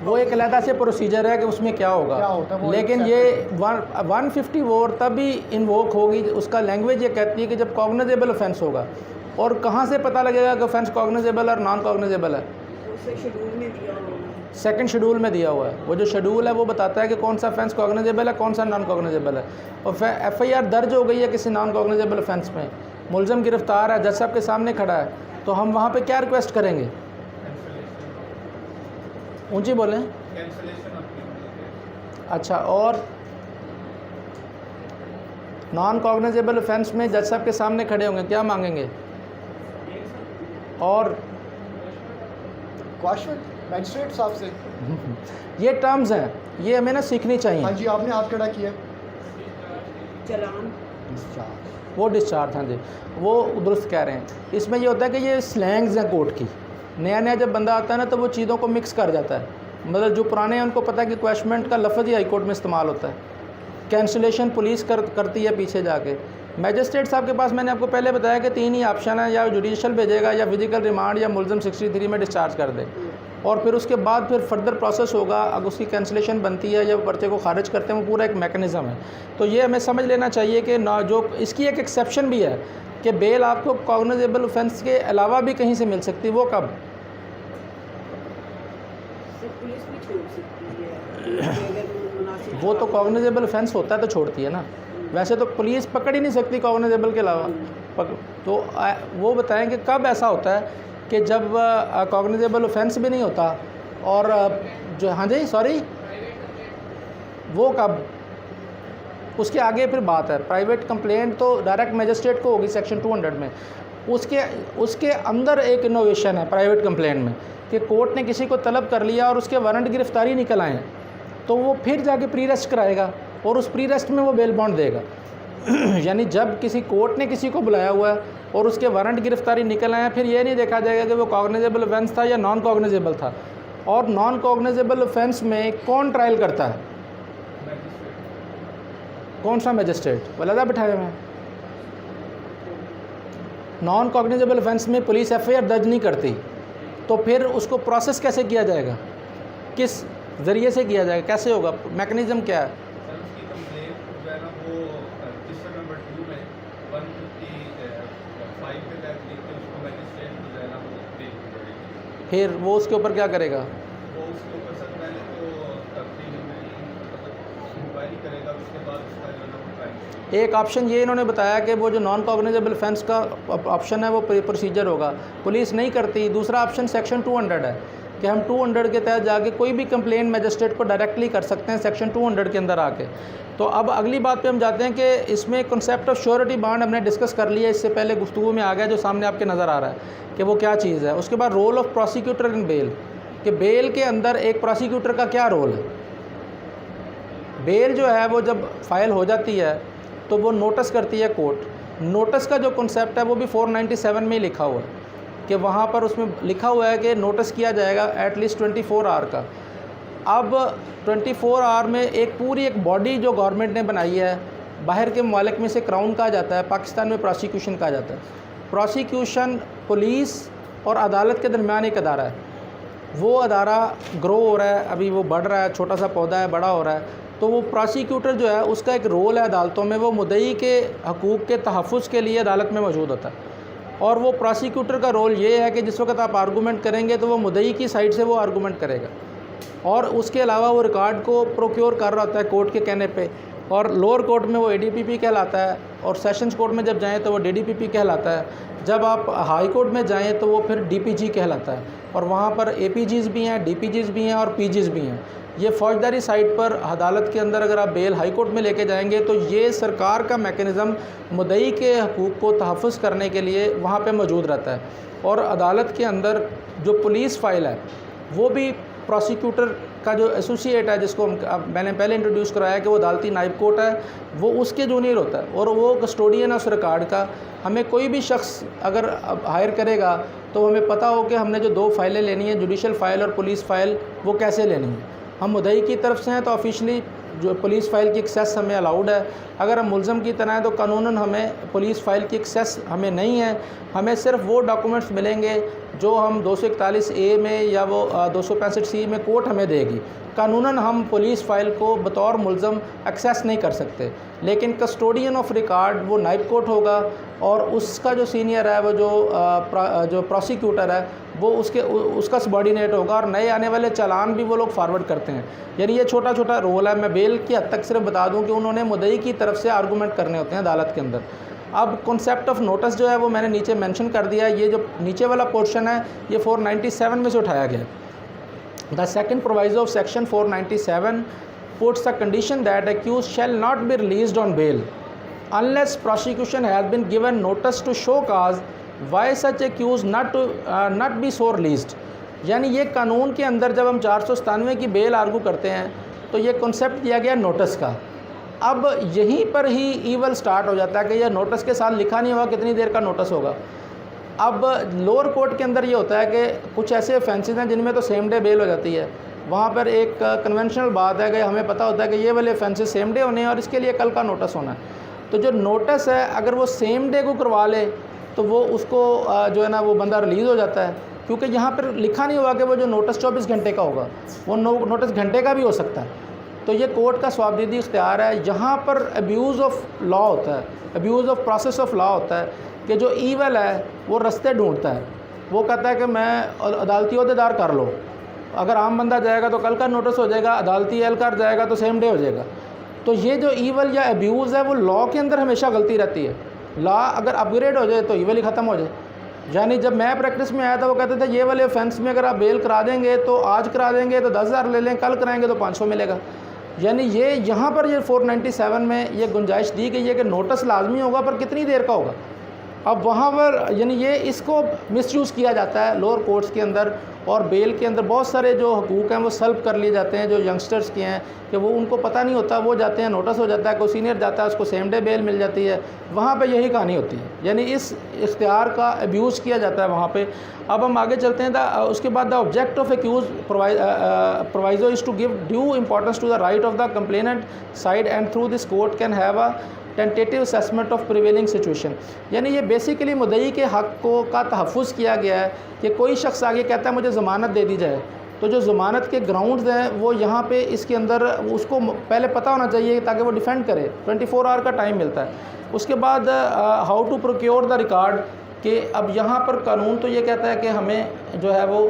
वो एक अलहदा से प्रोसीजर है कि उसमें क्या होगा, लेकिन ये 154 तभी इन्वोक होगी, उसका लैंग्वेज ये कहती है कि जब कॉग्निजेबल ऑफेंस होगा। और कहाँ से पता लगेगा कि ऑफेंस कॉग्निजेबल और नॉन कॉग्निजेबल है? उसे शेड्यूल में दिया हुआ है, सेकंड शेड्यूल में दिया हुआ है। वो जो शेड्यूल है वो बताता है कि कौन सा ऑफेंस कॉग्निजेबल है, कौन सा नॉन कॉग्निजेबल है। और FIR दर्ज हो गई है किसी नॉन कॉग्निजेबल ऑफेंस में, मुल्ज़म गिरफ्तार है, जज साहब के सामने खड़ा है, तो हम वहाँ पे क्या रिक्वेस्ट करेंगे? ऊंची बोलें। अच्छा, और नॉन कॉग्निजेबल ऑफेंस में जज साहब के सामने खड़े होंगे, क्या मांगेंगे? और क्वेश्चन मैजिस्ट्रेट साहब से। ये टर्म्स हैं, ये हमें ना सीखनी चाहिए। हाँ जी, आपने हाथ खड़ा किया। चालान, वो डिस्चार्ज, हाँ जी, वो दुरुस्त कह रहे हैं। इसमें ये होता है कि ये स्लैंग्स हैं कोर्ट की, नया नया जब बंदा आता है ना तो वो चीज़ों को मिक्स कर जाता है। मतलब जो पुराने हैं उनको पता है कि क्वेश्चनमेंट का लफ्ज़ ही हाई कोर्ट में इस्तेमाल होता है, कैंसिलेशन पुलिस करती है पीछे जाके। मैजिस्ट्रेट साहब के पास मैंने आपको पहले बताया कि 3 ही ऑप्शन है, या जुडिशल भेजेगा, या फिजिकल रिमांड, या मुल्ज़म 63 में डिस्चार्ज कर दे। और फिर उसके बाद फिर फर्दर प्रोसेस होगा, अगर उसकी कैंसिलेशन बनती है या पर्चे को खारिज करते हैं, वो पूरा एक मैकेनिज़्म है। तो ये हमें समझ लेना चाहिए कि ना, जो इसकी एक एक्सेप्शन भी है कि बेल आपको कॉग्निजेबल ऑफेंस के अलावा भी कहीं से मिल सकती है। वो कब? पुलिस भी छोड़ सकती है अगर मुनासिब। वो तो कॉग्निजेबल ऑफेंस होता है तो छोड़ती है ना, वैसे तो पुलिस पकड़ ही नहीं सकती कॉग्निजेबल के अलावा। तो वो बताएं कि कब ऐसा होता है कि जब कॉग्निजेबल ऑफेंस भी नहीं होता और जो हाँ जी सॉरी वो कब उसके आगे फिर बात है। प्राइवेट कंप्लेंट तो डायरेक्ट मजिस्ट्रेट को होगी सेक्शन 200 में। उसके अंदर एक इनोवेशन है प्राइवेट कंप्लेंट में कि कोर्ट ने किसी को तलब कर लिया और उसके वारंट गिरफ्तारी निकल आए तो वो फिर जाके प्री रेस्ट कराएगा और उस प्री रेस्ट में वो बेल बॉन्ड देगा। यानी जब किसी कोर्ट ने किसी को बुलाया हुआ है और उसके वारंट गिरफ्तारी निकल आए हैं, फिर ये नहीं देखा जाएगा कि वो कॉग्निजेबल ऑफेंस था या नॉन कॉग्निजेबल था। और नॉन कॉग्निजेबल ऑफेंस में कौन ट्रायल करता है? कौन सा मजिस्ट्रेट? वलदा बिठाए हुए हैं। नॉन कॉग्निजेबल ऑफेंस में पुलिस एफआईआर दर्ज नहीं करती, तो फिर उसको प्रोसेस कैसे किया जाएगा? किस ज़रिए से किया जाएगा? कैसे होगा? मैकेनिज़्म क्या है? सर उसकी कंप्लेंट जो है ना वो रजिस्टर नंबर 2 में 155 के तहत लिख के उसको मैजिस्ट्रेट को जो है ना वो भेजनी पड़ेगी। फिर वो उसके ऊपर क्या करेगा? वो उसके ऊपर सर पहले तो इंक्वायरी करेगा, उसके बाद उसका जो है ना वो ट्रायल। एक ऑप्शन ये इन्होंने बताया कि वो जो नॉन कॉग्निजेबल ऑफेंस का ऑप्शन है वो प्रोसीजर होगा, पुलिस नहीं करती। दूसरा ऑप्शन सेक्शन 200 है कि हम 200 के तहत जाके कोई भी कंप्लेंट मजिस्ट्रेट को डायरेक्टली कर सकते हैं सेक्शन 200 के अंदर आके। तो अब अगली बात पे हम जाते हैं कि इसमें कॉन्सेप्ट ऑफ श्योरिटी बॉन्ड हमने डिस्कस कर लिया, इससे पहले गुफ्तगू में आ गया जो सामने आपके नज़र आ रहा है कि वो क्या चीज़ है। उसके बाद role of prosecutor in bail, कि बेल के अंदर एक प्रोसिक्यूटर का क्या रोल है। बेल जो है वो जब फाइल हो जाती है तो वो नोटिस करती है कोर्ट। नोटिस का जो कॉन्सेप्ट है वो भी 497 में ही लिखा हुआ है कि वहाँ पर उसमें लिखा हुआ है कि नोटिस किया जाएगा एटलीस्ट 24 आवर का। अब 24 आवर में एक पूरी एक बॉडी जो गवर्नमेंट ने बनाई है, बाहर के मुमालिक में से क्राउन कहा जाता है, पाकिस्तान में प्रोसिक्यूशन कहा जाता है। प्रोसिक्यूशन पुलिस और अदालत के दरमियान एक अदारा है, वो अदारा ग्रो हो रहा है, अभी वो बढ़ रहा है, छोटा सा पौधा है, बड़ा हो रहा है। तो वो प्रोसिक्यूटर जो है उसका एक रोल है अदालतों में, वो मुद्दई के हकूक़ के तहफ़्फ़ुज़ के लिए अदालत में मौजूद होता है। और वो प्रोसिक्यूटर का रोल ये है कि जिस वक्त आप आर्गूमेंट करेंगे तो वो मुद्दई की साइड से वो आर्गूमेंट करेगा, और उसके अलावा वो रिकॉर्ड को प्रोक्योर कर रहा होता है कोर्ट के कहने पे। और लोअर कोर्ट में वो एडीपीपी कहलाता है, और सेशंस कोर्ट में जब जाएँ तो वो डीडीपीपी कहलाता है। जब आप हाई कोर्ट में जाएँ तो वो फिर डीपीजी कहलाता है, और वहाँ पर एपीजीज़ भी हैं, डीपीजीज़ भी हैं और पीजीज़ भी हैं। ये फ़ौजदारी साइड पर अदालत के अंदर अगर आप बेल हाई कोर्ट में लेके जाएंगे तो ये सरकार का मेकनिज़म मुद्दई के हकूक़ को तहफ़्फ़ुज़ करने के लिए वहाँ पे मौजूद रहता है। और अदालत के अंदर जो पुलिस फ़ाइल है वो भी प्रोसिक्यूटर का जो एसोसिएट है, जिसको मैंने पहले इंट्रोड्यूस कराया कि वो अदालती नायब कोर्ट है, वो उसके जूनियर होता है और वो कस्टोडियन है उस रिकॉर्ड का। हमें कोई भी शख्स अगर हायर करेगा तो हमें पता हो कि हमने जो 2 फाइलें लेनी है, जुडिशल फ़ाइल और पुलिस फ़ाइल, वो कैसे लेनी है। हम मुद्दई की तरफ से हैं तो ऑफिशियली जो पुलिस फ़ाइल की एक्सेस हमें अलाउड है। अगर हम मुल्ज़म की तरह हैं तो कानूनन हमें पुलिस फ़ाइल की एक्सेस हमें नहीं है। हमें सिर्फ वो डॉक्यूमेंट्स मिलेंगे जो हम 241A में या वो 265C में कोर्ट हमें देगी। कानूनन हम पुलिस फ़ाइल को बतौर मुल्ज़म एक्सेस नहीं कर सकते, लेकिन कस्टोडियन ऑफ रिकॉर्ड वो नाइब कोर्ट होगा, और उसका जो सीनियर है वो जो प्रोसिक्यूटर है वो उसका सबॉर्डिनेट होगा, और नए आने वाले चालान भी वो लोग फारवर्ड करते हैं। यानी ये छोटा छोटा रोल है। मैं बेल की हद तक सिर्फ बता दूं कि उन्होंने मुद्दई की तरफ से आर्गूमेंट करने होते हैं अदालत के अंदर। अब कॉन्सेप्ट ऑफ नोटिस जो है वो मैंने नीचे मेंशन कर दिया है। ये जो नीचे वाला पोर्शन है ये 497 में से उठाया गया है। The second proviso of section 497 puts the condition that accused shall not be released on bail unless prosecution has been given notice to show cause why such accused not be so released। यानी ये कानून के अंदर जब हम 497 की bell argue करते हैं तो ये कॉन्सेप्ट दिया गया नोटिस का। अब यहीं पर ही ईवल स्टार्ट हो जाता है कि यह नोटिस के साथ लिखा नहीं होगा कितनी देर का नोटिस होगा। अब लोअर कोर्ट के अंदर ये होता है कि कुछ ऐसे ऑफेंसेस हैं जिनमें तो सेम डे बेल हो जाती है। वहाँ पर एक कन्वेंशनल बात है कि हमें पता होता है कि ये वाले ऑफेंसेस सेम डे होने हैं और इसके लिए कल का नोटिस होना है। तो जो नोटिस है अगर वो सेम डे को करवा ले तो वो उसको जो है ना वो बंदा रिलीज़ हो जाता है, क्योंकि यहाँ पर लिखा नहीं हुआ कि वो जो नोटिस 24 घंटे का होगा, वो नोटिस घंटे का भी हो सकता है। तो ये कोर्ट का स्वाबदीदी इख्तियार है। यहाँ पर अब्यूज़ ऑफ लॉ होता है, abuse of process of law होता है कि जो ईवल है वो रास्ते ढूंढता है। वो कहता है कि मैं अदालती अहदेदार कर लो, अगर आम बंदा जाएगा तो कल का नोटिस हो जाएगा, अदालती एहलकार जाएगा तो सेम डे हो जाएगा। तो ये जो ईवल या अब्यूज़ है वो लॉ के अंदर हमेशा गलती रहती है। लॉ अगर अपग्रेड हो जाए तो ईवल ही ख़त्म हो जाए। यानी जब मैं प्रैक्टिस में आया था वो कहते थे ये वाले ऑफेंस में अगर आप बेल करा देंगे तो आज करा देंगे तो 10,000 ले लें, कल कराएंगे तो 500 मिलेगा। यानी ये यहाँ पर ये 497 में ये गुंजाइश दी गई है कि नोटिस लाजमी होगा, पर कितनी देर का होगा। अब वहाँ पर यानी ये इसको मिसयूज़ किया जाता है लोअर कोर्ट्स के अंदर, और बेल के अंदर बहुत सारे जो हकूक़ हैं वो सल्ब कर लिए जाते हैं जो यंगस्टर्स के हैं, कि वो उनको पता नहीं होता, वो जाते हैं, नोटिस हो जाता है, कोई सीनियर जाता है, उसको सेम डे बेल मिल जाती है। वहाँ पे यही कहानी होती है, यानी इस इख्तियार का अब्यूज़ किया जाता है वहाँ पे। अब हम आगे चलते हैं। उसके बाद the object of accuse proviso is to give due importance to the right of the complainant side and through this court can have a tentative assessment of prevailing situation. यानी ये बेसिकली मुद्दई के हक़ को का तहफ़्फ़ुज़ किया गया है कि कोई शख्स आगे कहता है मुझे ज़मानत दे दी जाए, तो जो ज़मानत के ग्राउंड्स हैं वो यहाँ पे इसके अंदर उसको पहले पता होना चाहिए ताकि वो डिफेंड करे। 24 आवर का टाइम मिलता है। उसके बाद how to procure the record, कि अब यहाँ पर कानून तो ये कहता है कि हमें जो है वो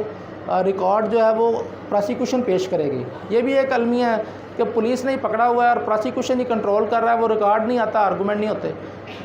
रिकॉर्ड जो है वो प्रोसिक्यूशन पेश करेगी। ये भी एक अलमिया है कि पुलिस ने ही पकड़ा हुआ है और प्रोसिक्यूशन ही कंट्रोल कर रहा है, वो रिकॉर्ड नहीं आता, आर्गूमेंट नहीं होते।